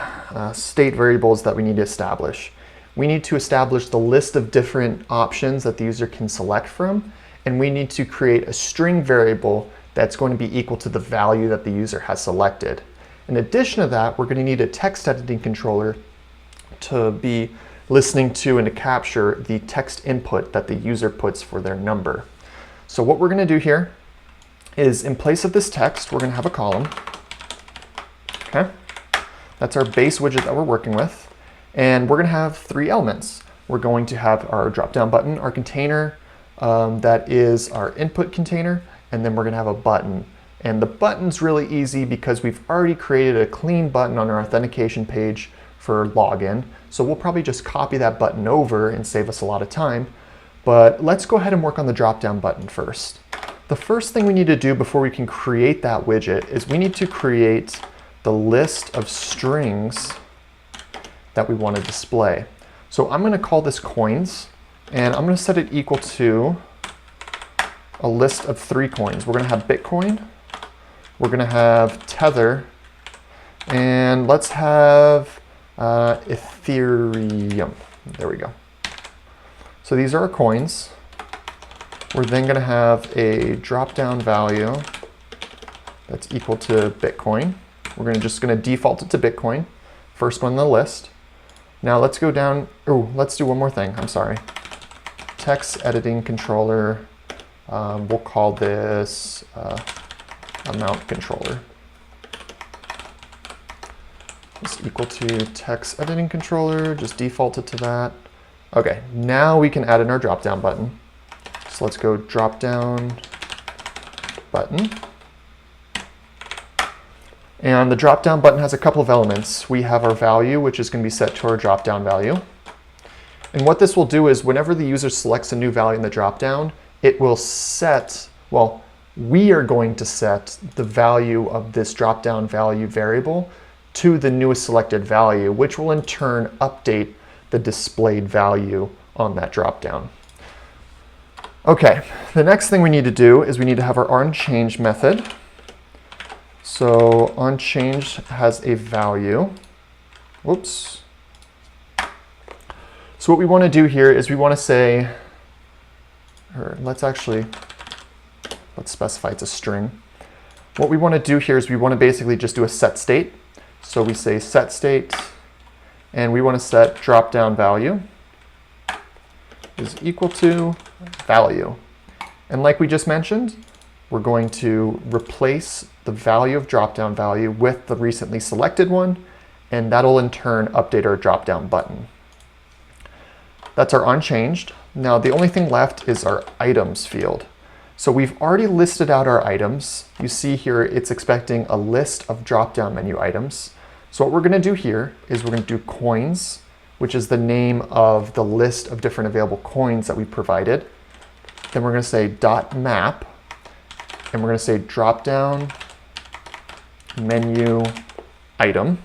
state variables that we need to establish. We need to establish the list of different options that the user can select from, and we need to create a string variable that's going to be equal to the value that the user has selected. In addition to that, we're going to need a text editing controller to be listening to and to capture the text input that the user puts for their number. So what we're going to do here is, in place of this text, we're going to have a column. Okay, that's our base widget that we're working with. And we're going to have 3 elements. We're going to have our drop-down button, our container, that is our input container, and then we're going to have a button. And the button's really easy because we've already created a clean button on our authentication page for login. So we'll probably just copy that button over and save us a lot of time. But let's go ahead and work on the drop-down button first. The first thing we need to do before we can create that widget is we need to create the list of strings that we want to display. So I'm going to call this coins, and I'm going to set it equal to a list of 3 coins. We're going to have Bitcoin, we're going to have Tether, and let's have Ethereum. There we go. So these are our coins. We're then going to have a drop-down value that's equal to Bitcoin. We're just going to default it to Bitcoin, first one on the list. Now let's go down, let's do one more thing, I'm sorry. Text editing controller, we'll call this amount controller. It's equal to text editing controller, just default it to that. Okay, now we can add in our drop-down button. So let's go drop-down button. And the drop-down button has a couple of elements. We have our value, which is going to be set to our drop-down value. And what this will do is whenever the user selects a new value in the drop-down, it will set, well, we are going to set the value of this drop-down value variable to the newest selected value, which will in turn update the displayed value on that drop-down. Okay, the next thing we need to do is we need to have our onChange method. So onChange has a value. Whoops. So what we want to do here is we want to say, or let's specify it's a string. What we want to do here is we want to basically just do a set state. So we say set state, and we want to set drop-down value is equal to value. And like we just mentioned, we're going to replace the value of drop-down value with the recently selected one, and that'll in turn update our drop-down button. That's our onChanged. Now the only thing left is our items field. So we've already listed out our items. You see here it's expecting a list of drop-down menu items. So what we're going to do here is we're going to do coins, which is the name of the list of different available coins that we provided. Then we're going to say .map, and we're going to say drop-down menu item.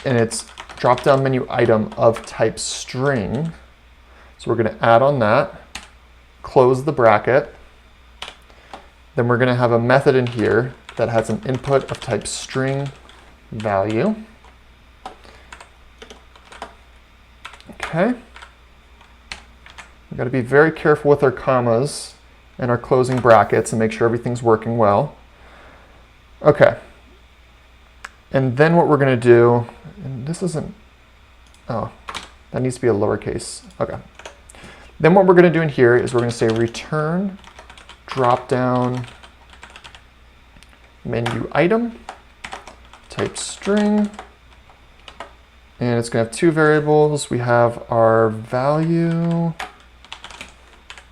And it's drop-down menu item of type string. So we're going to add on that, close the bracket. Then we're going to have a method in here that has an input of type string value. Okay. We've got to be very careful with our commas and our closing brackets and make sure everything's working well. Okay. And then what we're going to do, and this isn't, oh, that needs to be a lowercase. Okay. Then what we're going to do in here is we're going to say return drop-down menu item, type string, and it's going to have two variables. We have our value,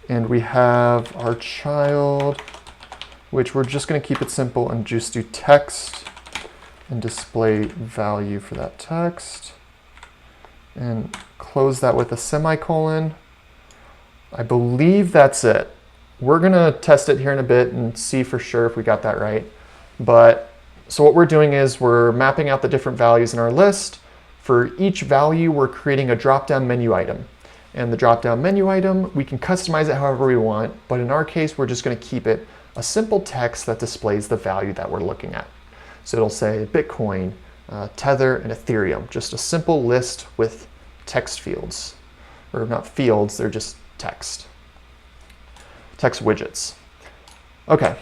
and we have our child, which we're just going to keep it simple and just do text and display value for that text, and close that with a semicolon. I believe that's it. We're going to test it here in a bit and see for sure if we got that right. But so what we're doing is we're mapping out the different values in our list. For each value, we're creating a drop-down menu item. And the drop-down menu item, we can customize it however we want, but in our case, we're just going to keep it a simple text that displays the value that we're looking at. So it'll say Bitcoin, Tether, and Ethereum, just a simple list with text fields. Or not fields, they're just text widgets. Okay,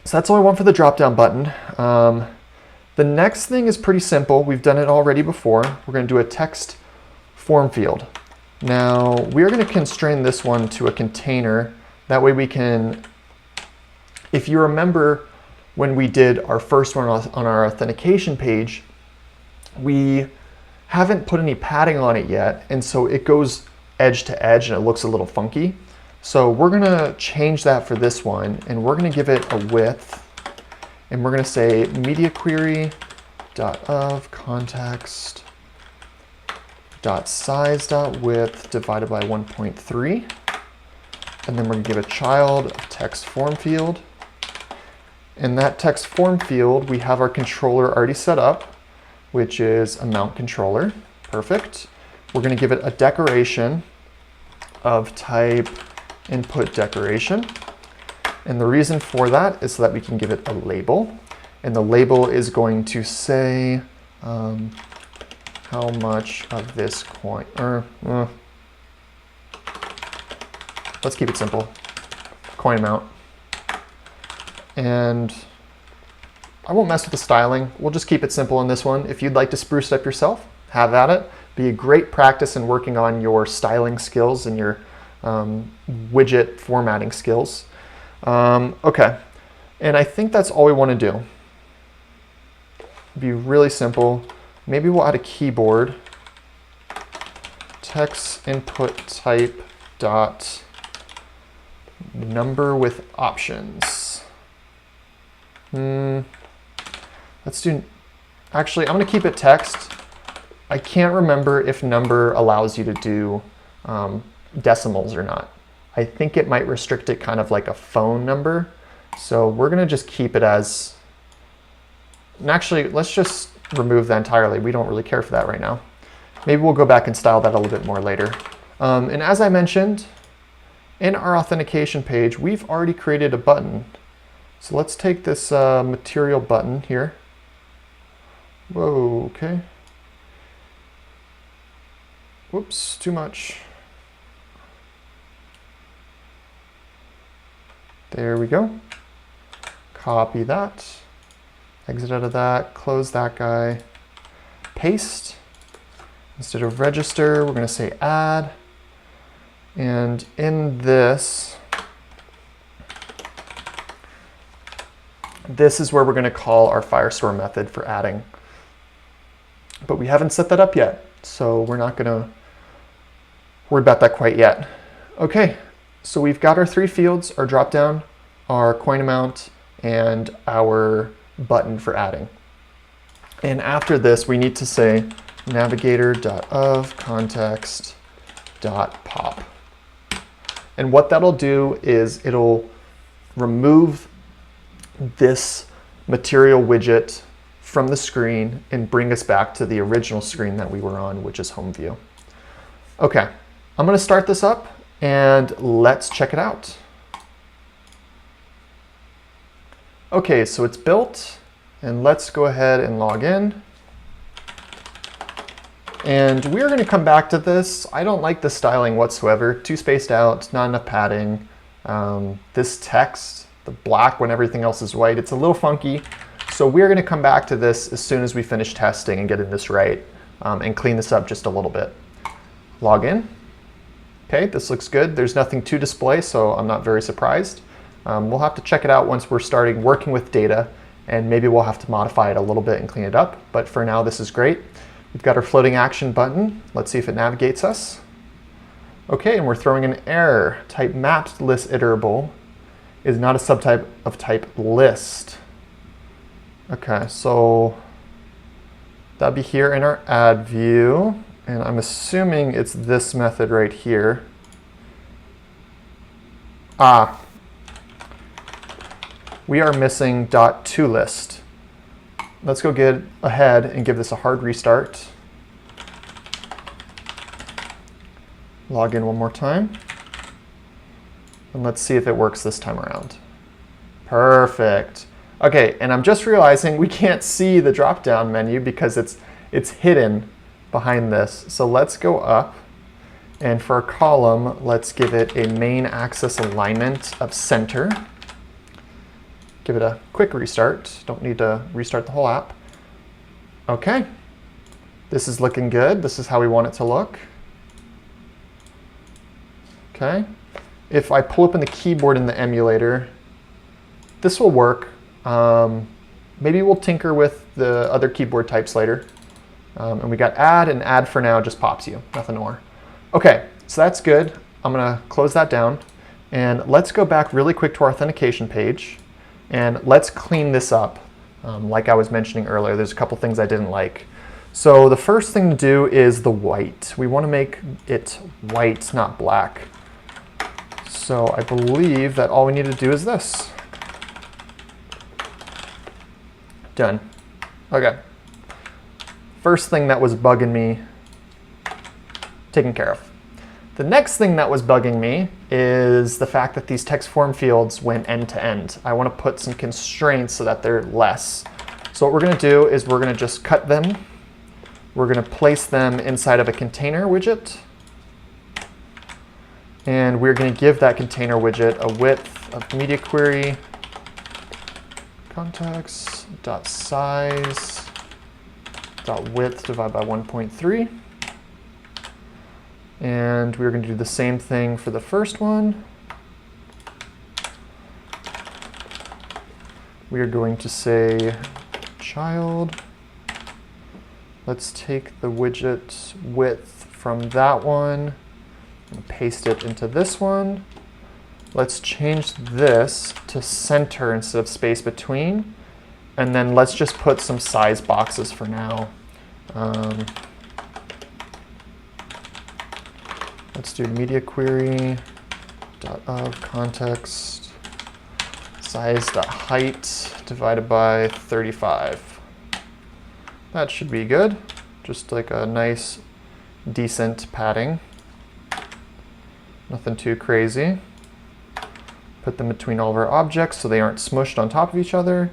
so that's all I want for the drop-down button. The next thing is pretty simple. We've done it already before. We're going to do a text form field. Now, we're going to constrain this one to a container. That way we can, if you remember when we did our first one on our authentication page, we haven't put any padding on it yet, and so it goes edge to edge and it looks a little funky. So we're going to change that for this one, and we're going to give it a width, and we're going to say media query .of context .size .width divided by 1.3, and then we're going to give a child of text form field. In that text form field, we have our controller already set up, which is a mount controller. Perfect. We're going to give it a decoration of type input decoration. And the reason for that is so that we can give it a label. And the label is going to say how much of this coin, let's keep it simple, coin amount. And I won't mess with the styling. We'll just keep it simple in this one. If you'd like to spruce it up yourself, have at it. Be a great practice in working on your styling skills and your widget formatting skills. Okay, and I think that's all we want to do. Be really simple. Maybe we'll add a keyboard. Text input type dot number with options. Let's do, actually, I'm going to keep it text. I can't remember if number allows you to do decimals or not. I think it might restrict it kind of like a phone number. So we're going to just keep it as, and actually, let's just remove that entirely. We don't really care for that right now. Maybe we'll go back and style that a little bit more later. And as I mentioned, in our authentication page, we've already created a button. So let's take this material button here. Whoa, okay. Whoops, too much. There we go. Copy that. Exit out of that, close that guy. Paste. Instead of register, we're going to say add. And in this, this is where we're going to call our Firestore method for adding. But we haven't set that up yet, so we're not going to worry about that quite yet. Okay, so we've got our three fields, our dropdown, our coin amount, and our button for adding. And after this, we need to say navigator.of context.pop. And what that'll do is it'll remove this material widget from the screen and bring us back to the original screen that we were on, which is home view. Okay, I'm going to start this up and let's check it out. Okay, so it's built, and let's go ahead and log in. And we're going to come back to this. I don't like the styling whatsoever. Too spaced out, not enough padding. This text, the black when everything else is white, it's a little funky. So we're going to come back to this as soon as we finish testing and getting this right, and clean this up just a little bit. Log in. Okay, this looks good. There's nothing to display, so I'm not very surprised. We'll have to check it out once we're starting working with data, and maybe we'll have to modify it a little bit and clean it up. But for now, this is great. We've got our floating action button. Let's see if it navigates us. Okay, and we're throwing an error. Type mapped list iterable is not a subtype of type list. Okay, so that'd be here in our add view, and I'm assuming it's this method right here. We are missing .toList. Let's go get ahead and give this a hard restart. Log in one more time. And let's see if it works this time around. Perfect. Okay, and I'm just realizing we can't see the drop-down menu because it's hidden behind this. So let's go up, and for a column, let's give it a main axis alignment of center. Give it a quick restart. Don't need to restart the whole app. Okay, this is looking good. This is how we want it to look. Okay, if I pull open the keyboard in the emulator, this will work. Maybe we'll tinker with the other keyboard types later. And we got add, and add for now just pops you, nothing more. Okay, so that's good. I'm gonna close that down. And let's go back really quick to our authentication page. And let's clean this up. Like I was mentioning earlier, there's a couple things I didn't like. So the first thing to do is the white. We want to make it white, not black. So I believe that all we need to do is this. Done. Okay. First thing that was bugging me, taken care of. The next thing that was bugging me is the fact that these text form fields went end to end. I want to put some constraints so that they're less. So what we're going to do is we're going to just cut them. We're going to place them inside of a container widget. And we're going to give that container widget a width of media query context.size.width divided by 1.3. And we're going to do the same thing for the first one. We are going to say child. Let's take the widget width from that one and paste it into this one. Let's change this to center instead of space between. And then let's just put some size boxes for now. Let's do media query .of context size.height divided by 35. That should be good. Just like a nice, decent padding. Nothing too crazy. Put them between all of our objects so they aren't smushed on top of each other.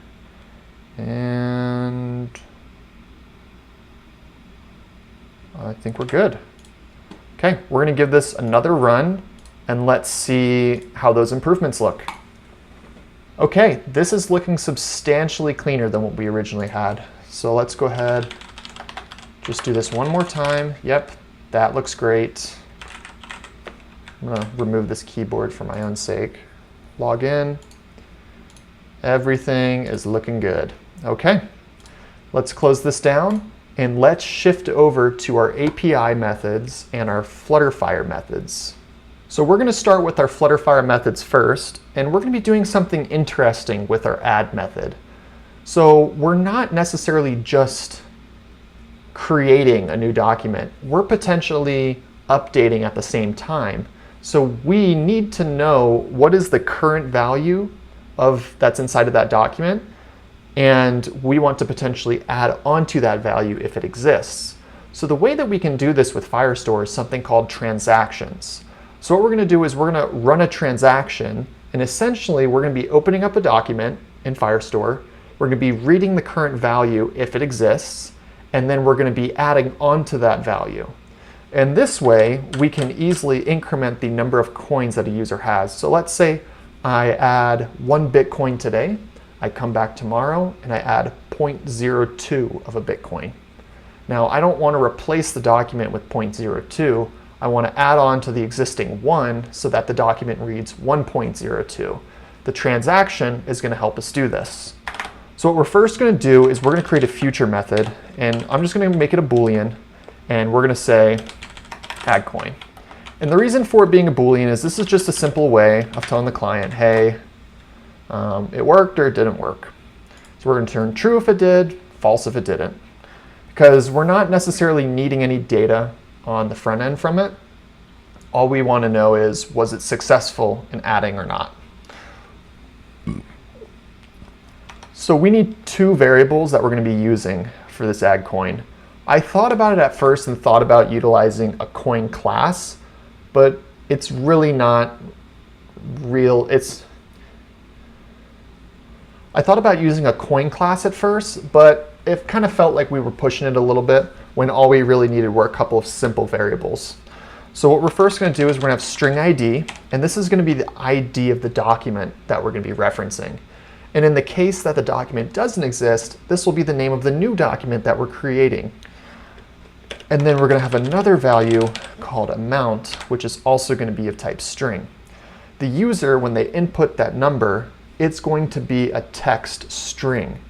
And I think we're good. Okay, we're going to give this another run, and let's see how those improvements look. Okay, this is looking substantially cleaner than what we originally had. So let's go ahead, just do this one more time. Yep, that looks great. I'm going to remove this keyboard for my own sake. Log in. Everything is looking good. Okay, let's close this down. And let's shift over to our API methods and our Flutterfire methods. So we're going to start with our Flutterfire methods first, and we're going to be doing something interesting with our add method. So we're not necessarily just creating a new document. We're potentially updating at the same time. So we need to know what is the current value that's inside of that document. And we want to potentially add onto that value if it exists. So the way that we can do this with Firestore is something called transactions. So what we're going to do is we're going to run a transaction, and essentially we're going to be opening up a document in Firestore. We're going to be reading the current value if it exists, and then we're going to be adding onto that value. And this way we can easily increment the number of coins that a user has. So let's say I add 1 Bitcoin today. I come back tomorrow and I add 0.02 of a Bitcoin. Now I don't want to replace the document with 0.02. I want to add on to the existing 1 so that the document reads 1.02. The transaction is going to help us do this. So what we're first going to do is we're going to create a future method, and I'm just going to make it a Boolean, and we're going to say add coin. And the reason for it being a Boolean is this is just a simple way of telling the client, hey, it worked or it didn't work. So we're going to turn true if it did, false if it didn't. Because we're not necessarily needing any data on the front end from it. All we want to know is, was it successful in adding or not? So we need 2 variables that we're going to be using for this add coin. I thought about it at first and thought about utilizing a coin class, but it's really not real. I thought about using a coin class at first, but it kind of felt like we were pushing it a little bit when all we really needed were a couple of simple variables. So what we're first going to do is we're going to have string ID, and this is going to be the ID of the document that we're going to be referencing. And in the case that the document doesn't exist, this will be the name of the new document that we're creating. And then we're going to have another value called amount, which is also going to be of type string. The user, when they input that number, it's going to be a text string.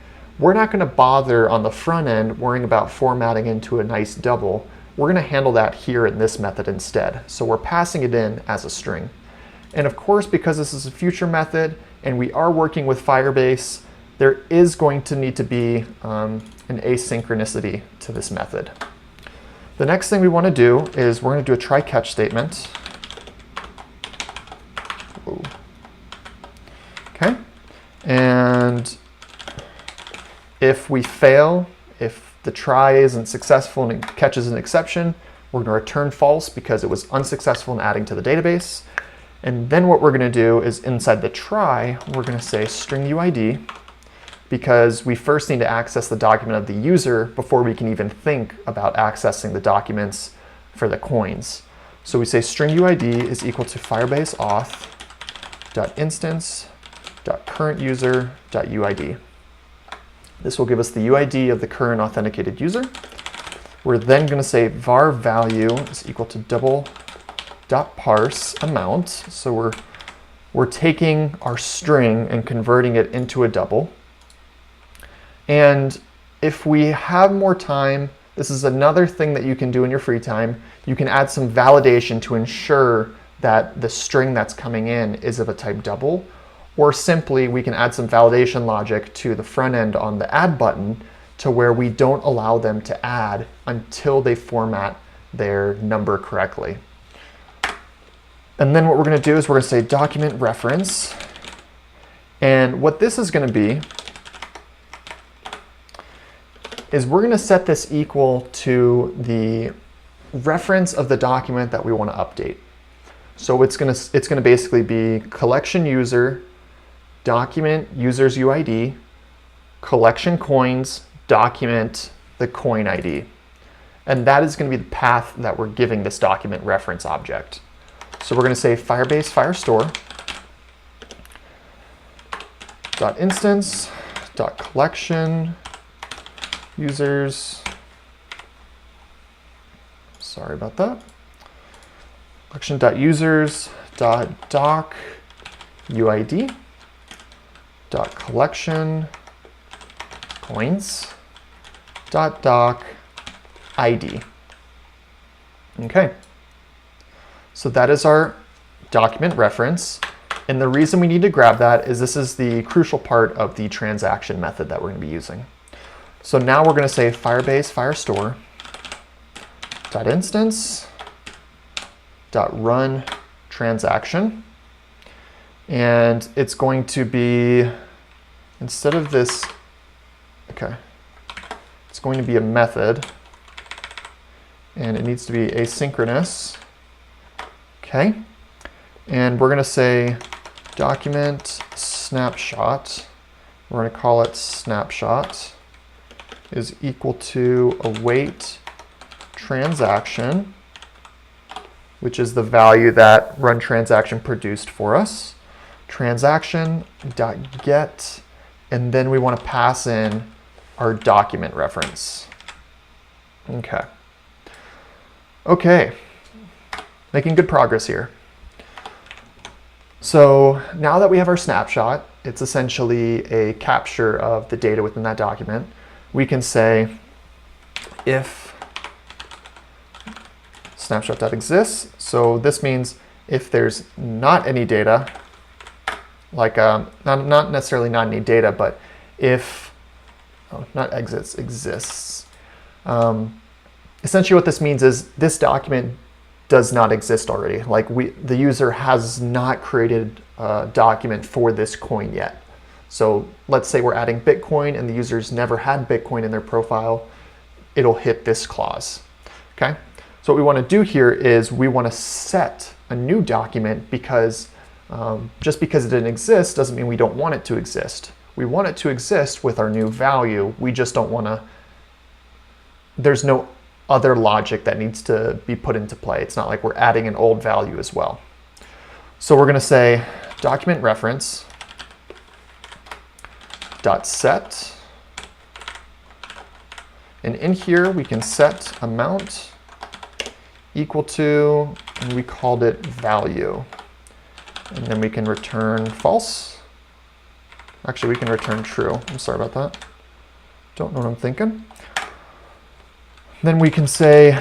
We're not going to bother on the front end worrying about formatting into a nice double. We're going to handle that here in this method instead. So we're passing it in as a string. And of course, because this is a future method and we are working with Firebase, there is going to need to be an asynchronicity to this method. The next thing we want to do is we're going to do a try-catch statement. Whoa. Okay. And if we fail, if the try isn't successful and it catches an exception, we're going to return false because it was unsuccessful in adding to the database. And then what we're going to do is inside the try, we're going to say string UID, because we first need to access the document of the user before we can even think about accessing the documents for the coins. So we say string UID is equal to Firebase auth.instance.currentUser.UID. This will give us the UID of the current authenticated user. We're then going to say var value is equal to double.parse amount. So we're taking our string and converting it into a double. And if we have more time, this is another thing that you can do in your free time. You can add some validation to ensure that the string that's coming in is of a type double. Or simply, we can add some validation logic to the front end on the add button to where we don't allow them to add until they format their number correctly. And then what we're going to do is we're going to say document reference. And what this is going to be is we're going to set this equal to the reference of the document that we want to update. So it's going to basically be collection user, document users UID, collection coins, document the coin ID. And that is going to be the path that we're giving this document reference object. So we're going to say Firebase Firestore .instance .collection users, sorry about that, collection.users.doc UID .collection coins .doc ID. Okay, so that is our document reference. And the reason we need to grab that is this is the crucial part of the transaction method that we're going to be using. So now we're going to say Firebase Firestore .instance .run transaction. And it's going to be, instead of this, okay, it's going to be a method. And it needs to be asynchronous. Okay. And we're going to say document snapshot. We're going to call it snapshot is equal to await transaction, which is the value that run transaction produced for us. Transaction.get, and then we want to pass in our document reference. Okay. Okay. Making good progress here. So now that we have our snapshot, it's essentially a capture of the data within that document. We can say if snapshot.exists. So this means if there's not any data, like not necessarily not any data, but if not exists. Essentially what this means is this document does not exist already. Like the user has not created a document for this coin yet. So let's say we're adding Bitcoin and the user's never had Bitcoin in their profile, it'll hit this clause. Okay. So what we want to do here is we want to set a new document because just because it didn't exist doesn't mean we don't want it to exist. We want it to exist with our new value. We just don't want to, there's no other logic that needs to be put into play. It's not like we're adding an old value as well. So we're going to say document reference .set. And in here, we can set amount equal to, and we called it value. And then we can return false. Actually, we can return true. I'm sorry about that. Don't know what I'm thinking. Then we can say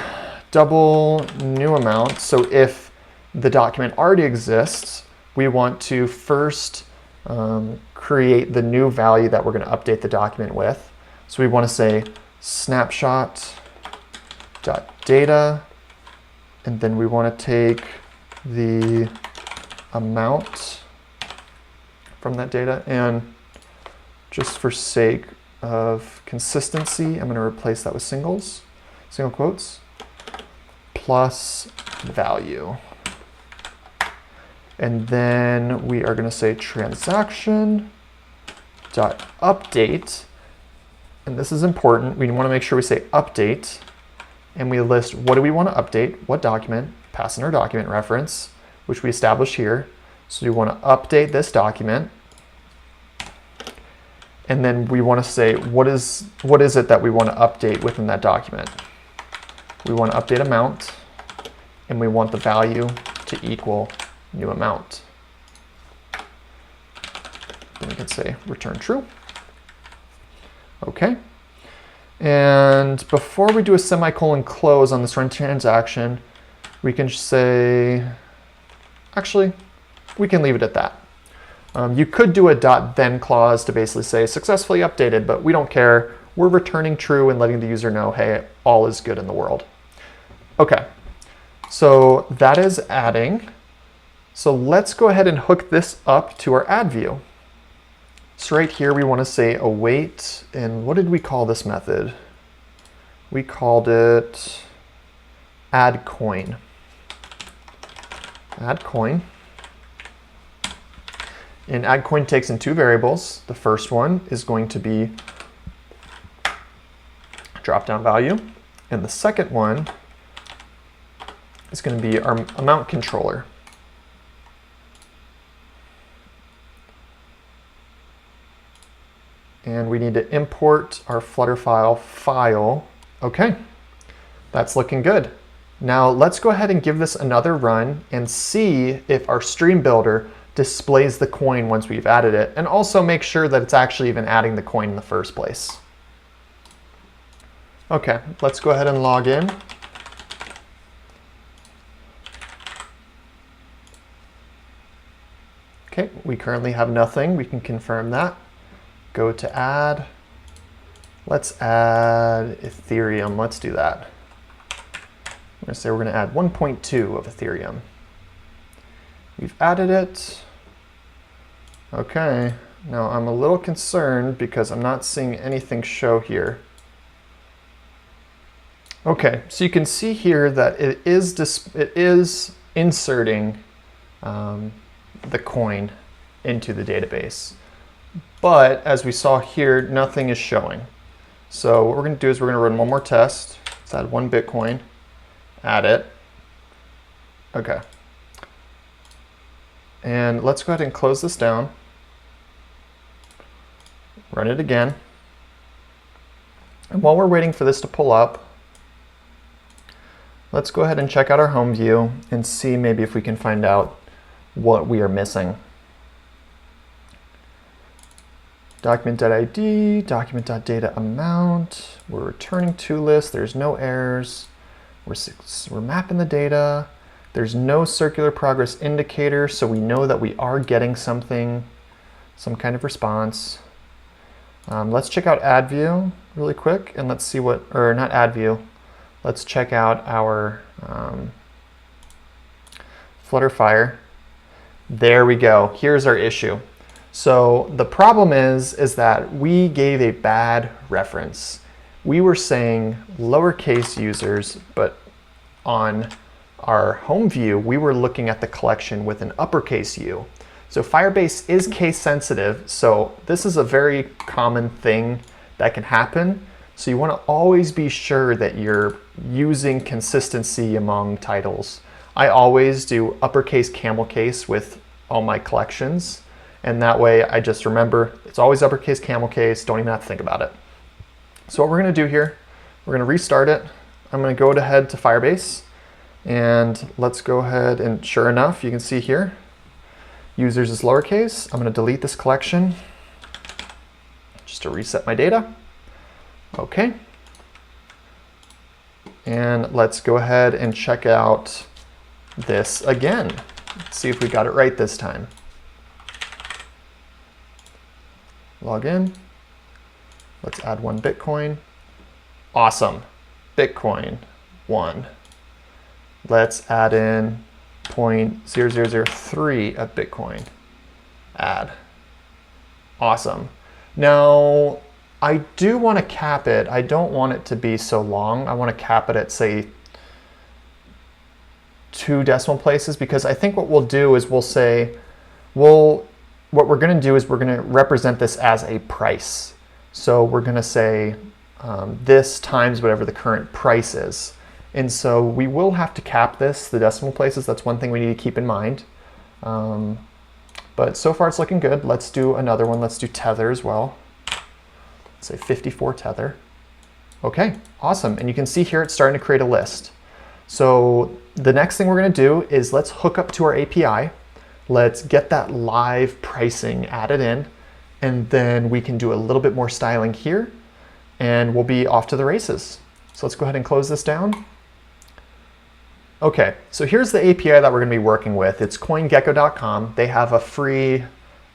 double new amount. So if the document already exists, we want to first create the new value that we're going to update the document with. So we want to say snapshot.data, and then we want to take the amount from that data, and just for sake of consistency, I'm going to replace that with single quotes, plus value. And then we are going to say transaction.update. And this is important. We want to make sure we say update. And we list what do we want to update, what document, pass in our document reference, which we established here. So we want to update this document. And then we want to say what is it that we want to update within that document. We want to update amount, and we want the value to equal new amount. Then we can say return true. Okay. And before we do a semicolon close on this run transaction, we can say, actually, we can leave it at that. You could do a .then clause to basically say successfully updated, but we don't care. We're returning true and letting the user know, hey, all is good in the world. Okay, so that is adding. So let's go ahead and hook this up to our add view. So right here, we want to say await, and what did we call this method? We called it add coin. Add coin. And add coin takes in two variables. The first one is going to be drop-down value, and the second one is going to be our amount controller. And we need to import our Flutter file. Okay, that's looking good. Now let's go ahead and give this another run and see if our stream builder displays the coin once we've added it, and also make sure that it's actually even adding the coin in the first place. Okay, let's go ahead and log in. Okay, we currently have nothing. We can confirm that. Go to add. Let's add Ethereum. Let's do that. I'm going to say we're going to add 1.2 of Ethereum. We've added it. Okay, now I'm a little concerned because I'm not seeing anything show here. Okay, so you can see here that it is inserting the coin into the database. But as we saw here, nothing is showing. So what we're going to do is we're going to run one more test. Let's add 1 Bitcoin, add it. Okay. And let's go ahead and close this down. Run it again. And while we're waiting for this to pull up, let's go ahead and check out our home view and see maybe if we can find out what we are missing. Document.id, document.data amount, we're returning to list, there's no errors, we're mapping the data, there's no circular progress indicator, so we know that we are getting something, some kind of response. Let's check out add view really quick, and let's see what, or not add view, let's check out our Flutterfire. There we go, here's our issue. So the problem is that we gave a bad reference. We were saying lowercase users, but on our home view, we were looking at the collection with an uppercase U. So Firebase is case sensitive, so this is a very common thing that can happen. So you want to always be sure that you're using consistency among titles. I always do uppercase camel case with all my collections. And that way I just remember it's always uppercase, camel case, don't even have to think about it. So what we're gonna do here, we're gonna restart it. I'm gonna go ahead to Firebase, and let's go ahead and sure enough, you can see here, users is lowercase. I'm gonna delete this collection just to reset my data. Okay. And let's go ahead and check out this again. Let's see if we got it right this time. Log in. Let's add 1 Bitcoin. Awesome. Bitcoin 1. Let's add in 0.0003 of Bitcoin. Add. Awesome. Now, I do want to cap it. I don't want it to be so long. I want to cap it at, say, 2 decimal places, because I think what we'll do is we'll say, what we're going to do is we're going to represent this as a price. So we're going to say this times whatever the current price is. And so we will have to cap this, the decimal places. That's one thing we need to keep in mind. But so far it's looking good. Let's do another one. Let's do tether as well. Let's say 54 tether. Okay, awesome. And you can see here it's starting to create a list. So the next thing we're going to do is let's hook up to our API. Let's get that live pricing added in, and then we can do a little bit more styling here, and we'll be off to the races. So let's go ahead and close this down. Okay, so here's the API that we're going to be working with. It's CoinGecko.com. They have a free,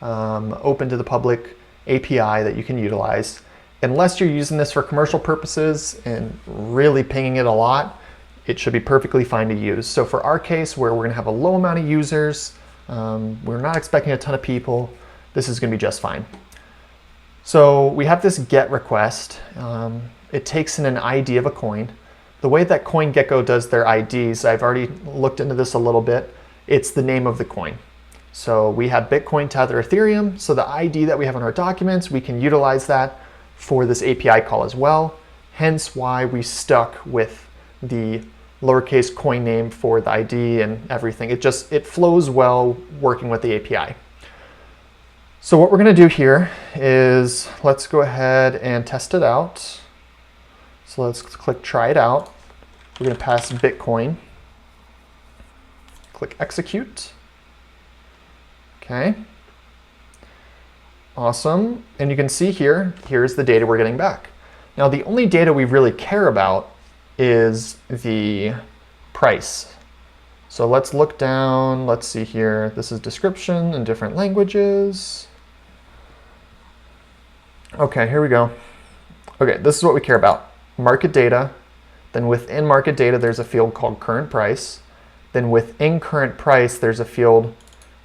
open to the public API that you can utilize. Unless you're using this for commercial purposes and really pinging it a lot, it should be perfectly fine to use. So for our case, where we're going to have a low amount of users, we're not expecting a ton of people, this is going to be just fine. So we have this GET request. It takes in an ID of a coin. The way that CoinGecko does their IDs, I've already looked into this a little bit. It's the name of the coin. So we have Bitcoin, Tether, Ethereum. So the ID that we have in our documents, we can utilize that for this API call as well. Hence why we stuck with the lowercase coin name for the ID and everything. It flows well working with the API. So what we're going to do here is let's go ahead and test it out. So let's click try it out. We're going to pass Bitcoin. Click execute. Okay. Awesome. And you can see here, here's the data we're getting back. Now the only data we really care about is the price. So let's look down, let's see here. This is description in different languages. Okay, here we go. Okay, this is what we care about. Market data. Then within market data, there's a field called current price. Then within current price, there's a field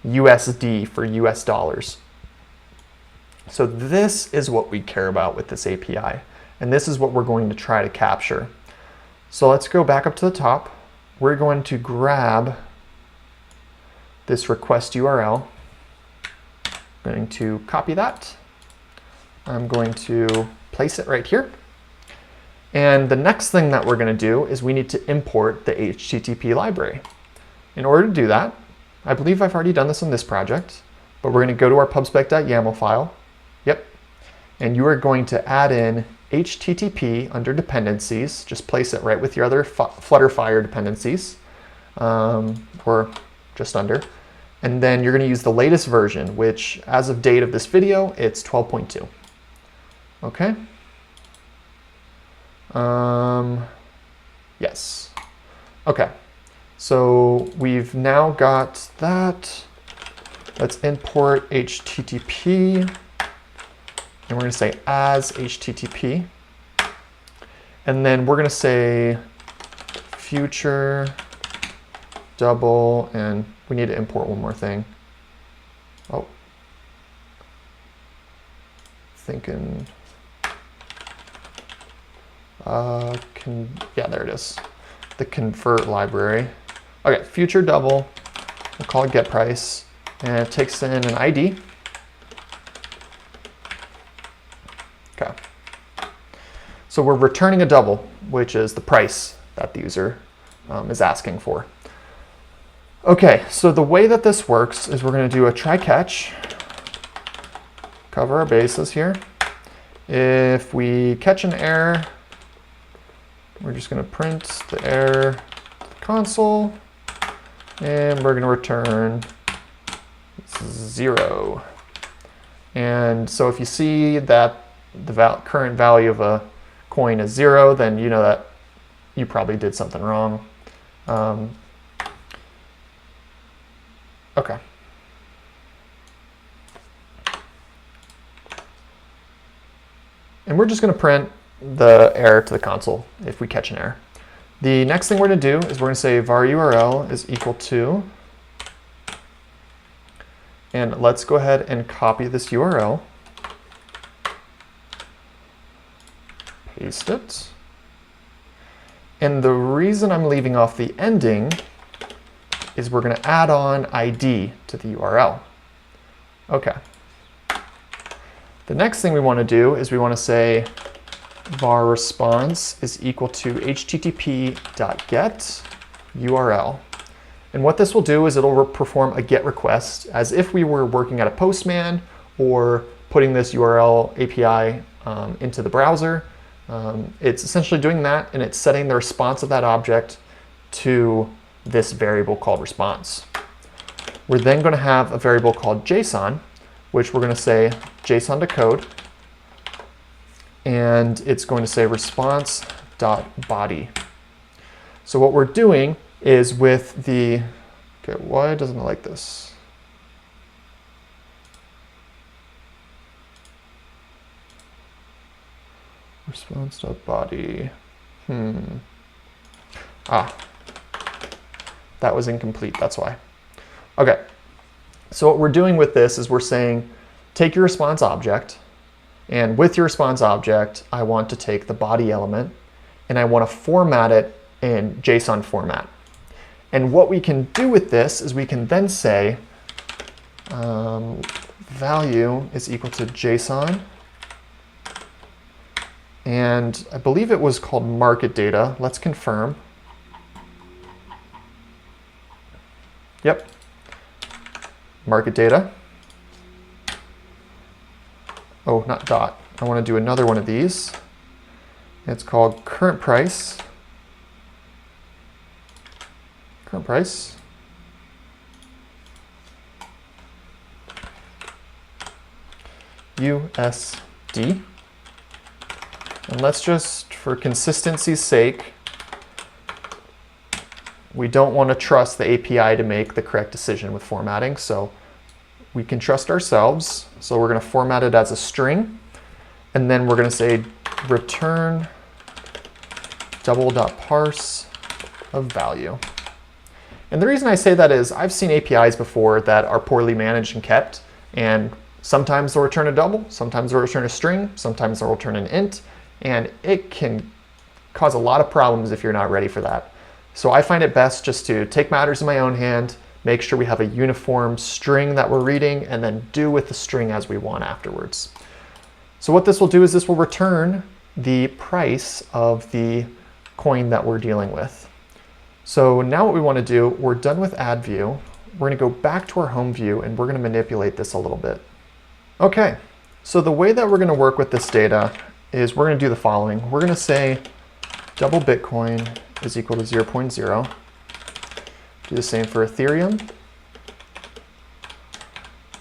USD for US dollars. So this is what we care about with this API. And this is what we're going to try to capture. So let's go back up to the top. We're going to grab this request URL. I'm going to copy that. I'm going to place it right here. And the next thing that we're going to do is we need to import the HTTP library. In order to do that, I believe I've already done this on this project, but we're going to go to our pubspec.yaml file. Yep. And you are going to add in HTTP under dependencies. Just place it right with your other Flutterfire dependencies, or just under. And then you're going to use the latest version, which as of date of this video, it's 12.2. Okay. Yes. Okay. So we've now got that. Let's import HTTP. And we're going to say as HTTP. And then we're going to say future double, and we need to import one more thing. Oh. Thinking. Yeah, there it is. The convert library. Okay, future double. We'll call it get price. And it takes in an ID. Okay. So we're returning a double, which is the price that the user is asking for. Okay, so the way that this works is we're going to do a try catch. cover our bases here. If we catch an error, we're just going to print the error to the console, and we're going to return 0. And so if you see that the current value of a coin is 0, then you know that you probably did something wrong. Okay. And we're just going to print the error to the console if we catch an error. The next thing we're going to do is we're going to say var URL is equal to, and let's go ahead and copy this URL, paste it, and the reason I'm leaving off the ending is we're going to add on ID to the URL. Okay. The next thing we want to do is we want to say var response is equal to http.get URL. And what this will do is it'll perform a GET request as if we were working at a Postman or putting this URL API into the browser. It's essentially doing that, and it's setting the response of that object to this variable called response. We're then going to have a variable called JSON, which we're going to say JSON to code, and it's going to say response.body. So what we're doing is with the, okay, why doesn't it like this? Response.body, that was incomplete, that's why. Okay, so what we're doing with this is we're saying, take your response object, and with your response object, I want to take the body element, and I want to format it in JSON format. And what we can do with this is we can then say value is equal to JSON, and I believe it was called market data. Let's confirm. Yep, market data. Oh, not dot. I want to do another one of these. It's called current price. Current price. USD. And let's just, for consistency's sake, we don't want to trust the API to make the correct decision with formatting, so we can trust ourselves. So we're going to format it as a string, and then we're going to say return double.parse of value. And the reason I say that is I've seen APIs before that are poorly managed and kept, and sometimes they'll return a double, sometimes they'll return a string, sometimes they'll return an int, and it can cause a lot of problems if you're not ready for that. So I find it best just to take matters in my own hand, make sure we have a uniform string that we're reading, and then do with the string as we want afterwards. So what this will do is this will return the price of the coin that we're dealing with. So now what we want to do, we're done with add view. We're going to go back to our home view, and we're going to manipulate this a little bit. Okay, so the way that we're going to work with this data is we're going to do the following. We're going to say double Bitcoin is equal to 0.0. Do the same for Ethereum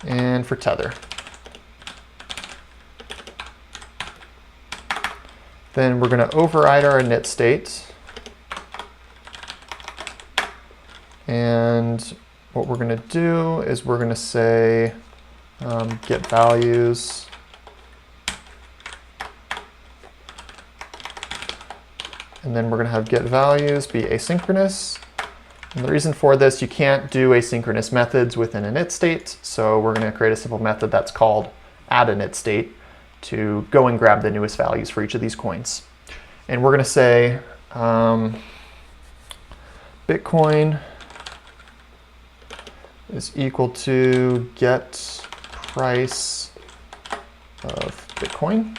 and for Tether. Then we're going to override our init state. And what we're going to do is we're going to say get values. And then we're going to have get values be asynchronous. And the reason for this, you can't do asynchronous methods within an init state. So we're going to create a simple method that's called add init state to go and grab the newest values for each of these coins. And we're going to say Bitcoin is equal to get price of Bitcoin.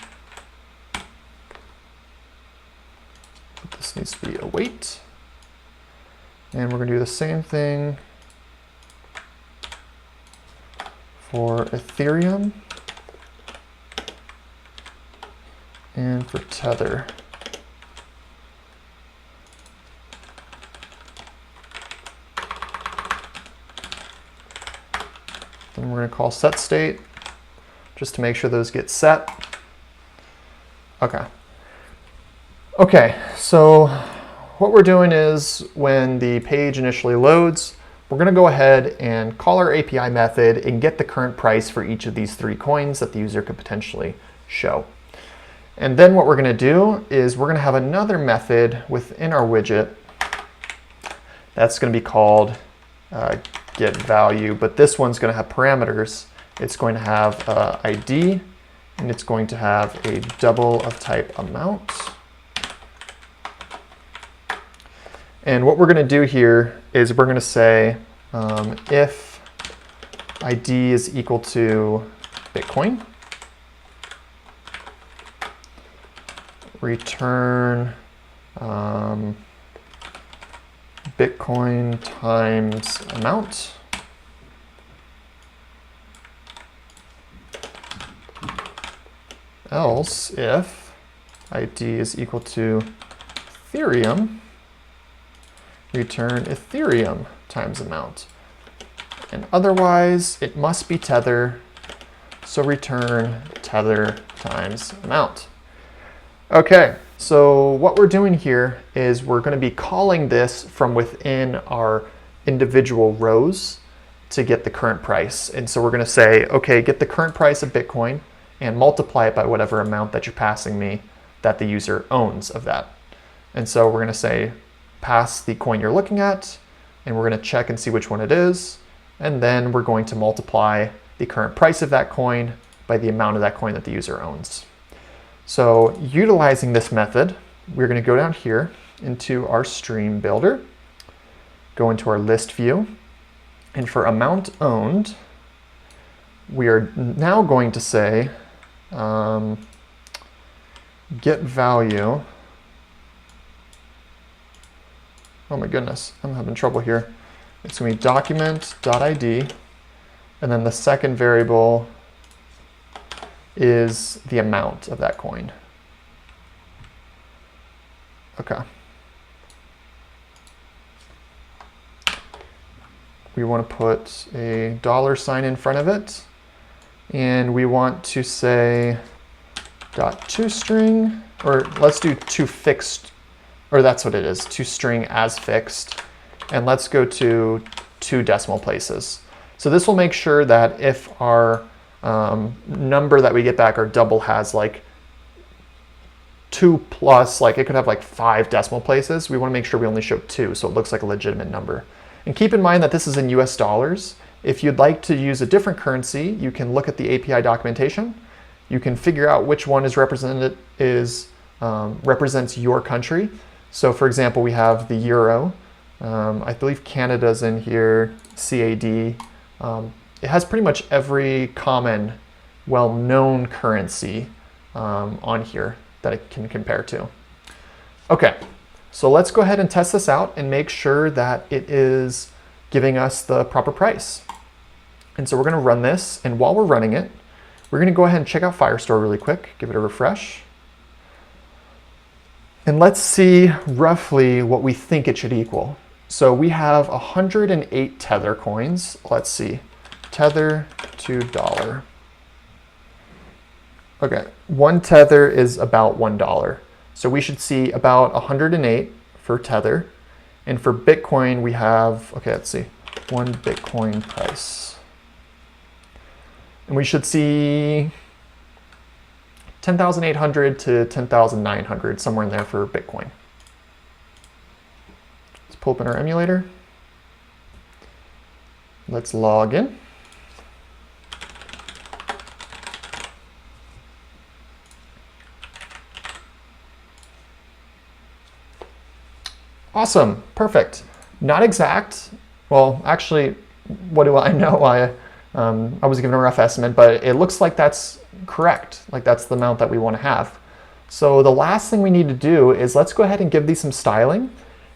This needs to be a weight. And we're going to do the same thing for Ethereum. And for tether, then we're going to call set state just to make sure those get set. Okay. Okay, so what we're doing is when the page initially loads, we're going to go ahead and call our API method and get the current price for each of these 3 coins that the user could potentially show. And then what we're going to do is we're going to have another method within our widget that's going to be called getValue, but this one's going to have parameters. It's going to have ID, and it's going to have a double of type amount. And what we're going to do here is we're going to say if ID is equal to Bitcoin, return Bitcoin times amount. Else, if ID is equal to Ethereum, return Ethereum times amount. And otherwise, it must be tether, so return tether times amount. Okay, so what we're doing here is we're going to be calling this from within our individual rows to get the current price. And so we're going to say, okay, get the current price of Bitcoin and multiply it by whatever amount that you're passing me that the user owns of that. And so we're going to say, pass the coin you're looking at, and we're going to check and see which one it is. And then we're going to multiply the current price of that coin by the amount of that coin that the user owns. So utilizing this method, we're going to go down here into our stream builder, go into our list view, and for amount owned, we are now going to say get value. Oh my goodness, I'm having trouble here. It's going to be document.id, and then the second variable is the amount of that coin. Okay. We want to put a $sign in front of it, and we want to say .toString, or let's do toFixed, or that's what it is, toString as fixed, and let's go to 2 decimal places. So this will make sure that if our number that we get back, our double, has like 2 plus, like it could have like 5 decimal places, we want to make sure we only show 2 so it looks like a legitimate number. And keep in mind that this is in US dollars. If you'd like to use a different currency, you can look at the API documentation. You can figure out which one is represented represents your country. So for example, we have the euro. I believe Canada's in here, CAD. It has pretty much every common, well-known currency on here that it can compare to. Okay, so let's go ahead and test this out and make sure that it is giving us the proper price. And so we're going to run this, and while we're running it, we're going to go ahead and check out Firestore really quick, give it a refresh. And let's see roughly what we think it should equal. So we have 108 tether coins. Let's see, tether to $. Okay, 1 tether is about $1. So we should see about 108 for tether. And for Bitcoin, we have, okay, let's see, 1 Bitcoin price. And we should see 10,800 to 10,900, somewhere in there for Bitcoin. Let's pull up in our emulator. Let's log in. Awesome, perfect. Not exact. Well, actually, what do I know? I was given a rough estimate, but it looks like that's correct. Like that's the amount that we want to have. So the last thing we need to do is let's go ahead and give these some styling,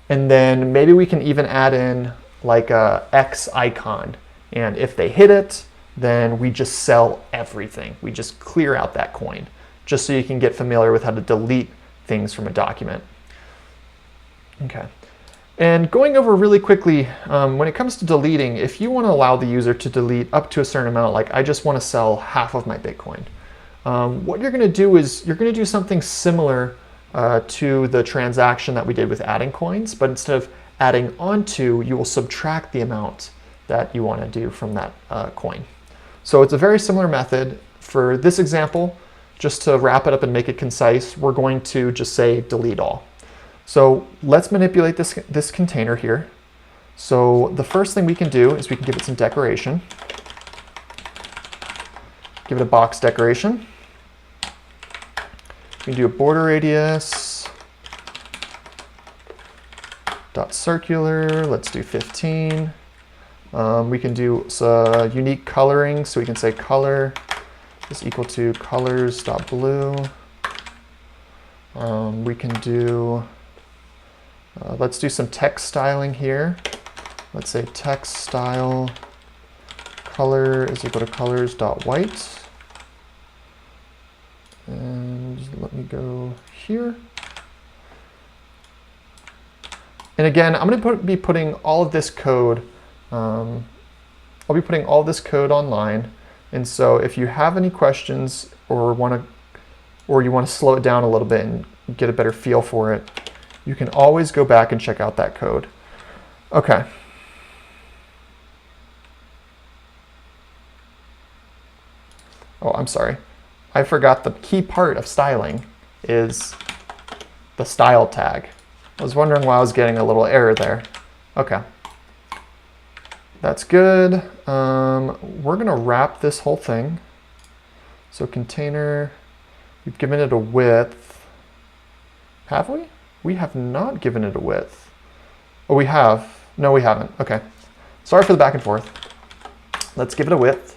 and then maybe we can even add in like a X icon. And if they hit it, then we just sell everything. We just clear out that coin just so you can get familiar with how to delete things from a document. Okay. And going over really quickly, when it comes to deleting, if you want to allow the user to delete up to a certain amount, like I just want to sell half of my Bitcoin, what you're going to do is you're going to do something similar to the transaction that we did with adding coins, but instead of adding onto, you will subtract the amount that you want to do from that coin. So it's a very similar method. For this example, just to wrap it up and make it concise, we're going to just say delete all. So let's manipulate this container here. So the first thing we can do is we can give it some decoration. Give it a box decoration. We can do a border radius, dot circular, let's do 15. We can do unique coloring, so we can say color is equal to colors.blue. We can do, let's do some text styling here. Let's say text style color is equal to colors.white. And let me go here. And again, I'm going to be putting all of this code, I'll be putting all this code online. And so if you have any questions or you want to slow it down a little bit and get a better feel for it, you can always go back and check out that code. Okay. Oh, I'm sorry. I forgot the key part of styling is the style tag. I was wondering why I was getting a little error there. Okay. That's good. We're going to wrap this whole thing. So container, we've given it a width. Have we? We have not given it a width. Oh, we have. No, we haven't. Okay. Sorry for the back and forth. Let's give it a width.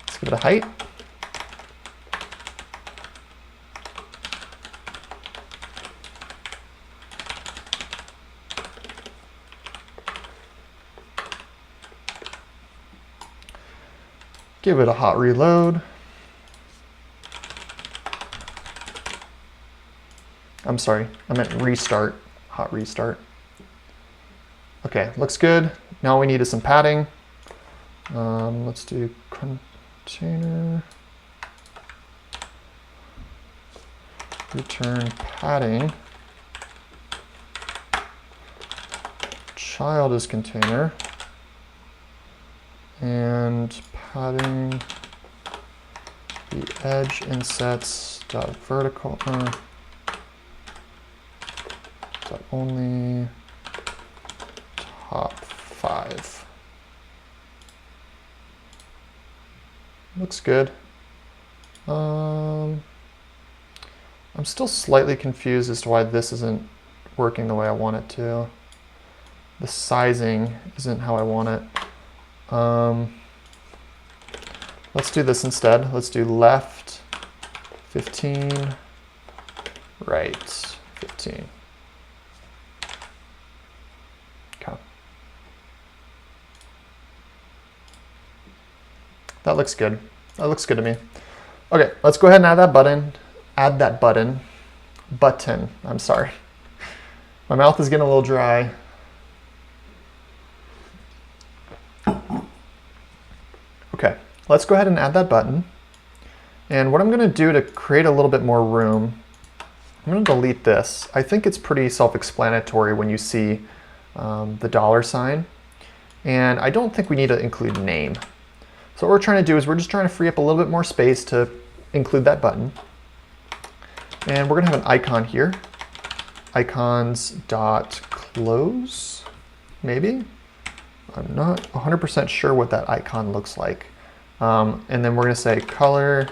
Let's give it a height. Give it a hot reload. I'm sorry, I meant restart, hot restart. Okay, looks good. Now all we need is some padding. Let's do container, return padding. Child is container. And padding the edge insets dot vertical dot only top 5. Looks good. I'm still slightly confused as to why this isn't working the way I want it to. The sizing isn't how I want it. Let's do this instead. Let's do left 15, right 15. Okay. That looks good. That looks good to me. Okay, let's go ahead and add that button. Button. I'm sorry. My mouth is getting a little dry. Okay, let's go ahead and add that button. And what I'm going to do to create a little bit more room, I'm going to delete this. I think it's pretty self-explanatory when you see the $sign. And I don't think we need to include name. So what we're trying to do is we're just trying to free up a little bit more space to include that button. And we're going to have an icon here. Icons.close, maybe? I'm not 100% sure what that icon looks like. And then we're going to say colors.red.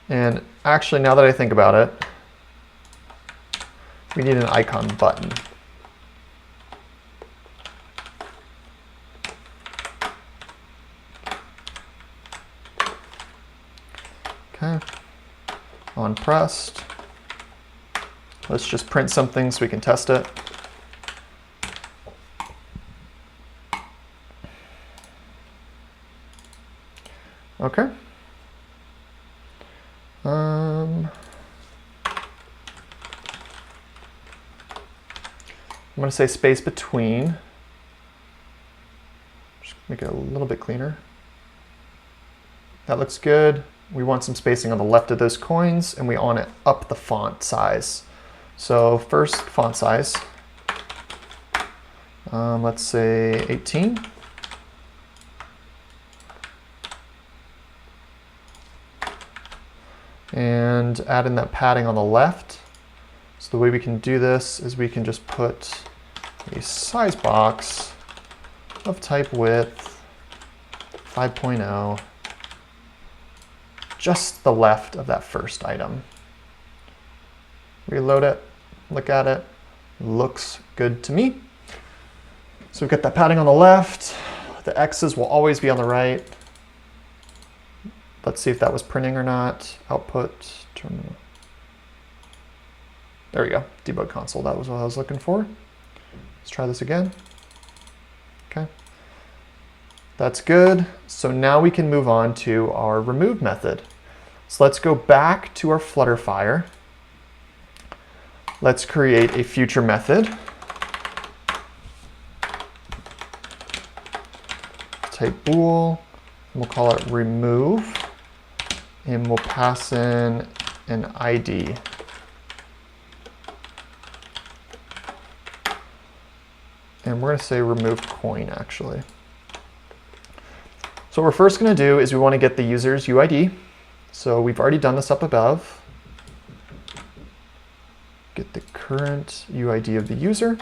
And actually, now that I think about it, we need an icon button. Okay. On pressed. Let's just print something so we can test it. Okay. I'm going to say space between. Just make it a little bit cleaner. That looks good. We want some spacing on the left of those coins, and we want it up the font size. So first, font size. Let's say 18. And add in that padding on the left. So the way we can do this is we can just put a size box of type width 5.0, just the left of that first item. Reload it, look at it, looks good to me. So we've got that padding on the left, the X's will always be on the right. Let's see if that was printing or not. Output, terminal. There we go, debug console, that was what I was looking for. Let's try this again. Okay, that's good. So now we can move on to our remove method. So let's go back to our Flutterfire. Let's create a future method. Type bool, and we'll call it remove, and we'll pass in an ID. And we're going to say remove coin, actually. So what we're first going to do is we want to get the user's UID. So we've already done this up above. Get the current UID of the user.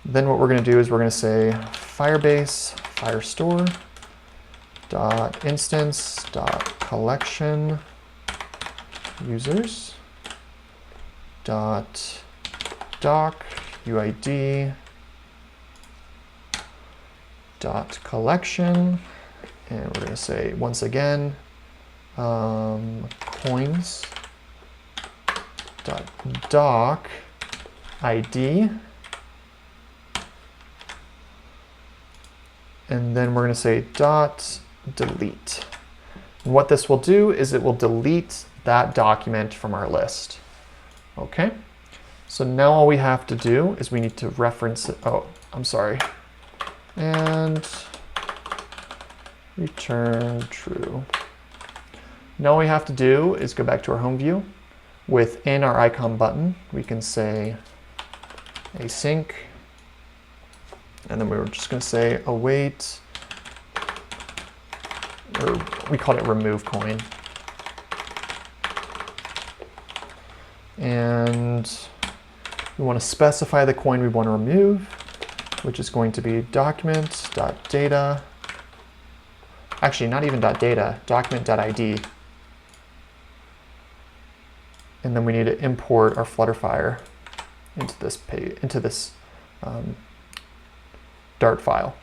Then what we're going to do is we're going to say Firebase Firestore .instance .collection users .doc UID .collection, and we're going to say once again coins .doc ID, and then we're going to say .delete. And what this will do is it will delete that document from our list. Okay, so now all we have to do is we need to reference it. Oh, I'm sorry. And return true. Now all we have to do is go back to our home view. Within our icon button, we can say async, and then we were just going to say await, or we called it remove coin. And we want to specify the coin we want to remove, which is going to be document.data. Actually, not even .data, document.id. And then we need to import our Flutterfire into this page, into this Dart file.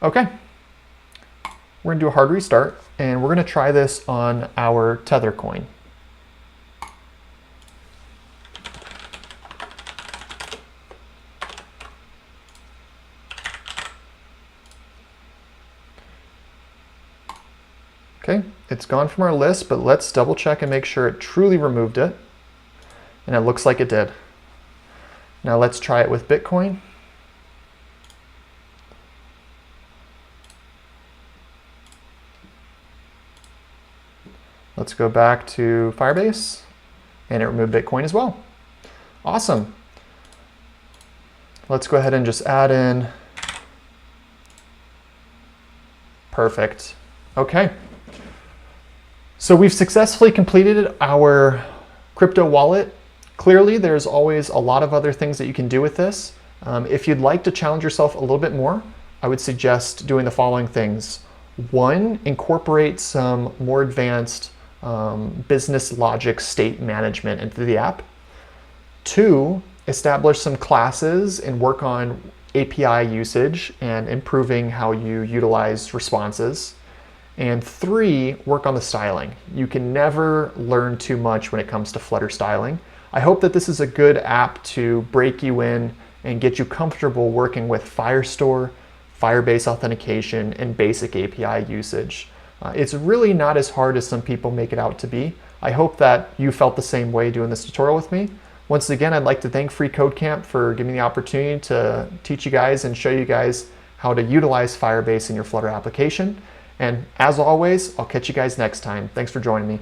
Okay, we're going to do a hard restart, and we're going to try this on our Tether coin. Okay, it's gone from our list, but let's double check and make sure it truly removed it. And it looks like it did. Now let's try it with Bitcoin. Let's go back to Firebase, and it removed Bitcoin as well. Awesome. Let's go ahead and just add in. Perfect. Okay. So we've successfully completed our crypto wallet. Clearly, there's always a lot of other things that you can do with this. If you'd like to challenge yourself a little bit more, I would suggest doing the following things. 1, incorporate some more advanced business logic state management into the app. 2, establish some classes and work on API usage and improving how you utilize responses. And 3, work on the styling. You can never learn too much when it comes to Flutter styling. I hope that this is a good app to break you in and get you comfortable working with Firestore, Firebase Authentication, and basic API usage. It's really not as hard as some people make it out to be. I hope that you felt the same way doing this tutorial with me. Once again, I'd like to thank freeCodeCamp for giving me the opportunity to teach you guys and show you guys how to utilize Firebase in your Flutter application. And as always, I'll catch you guys next time. Thanks for joining me.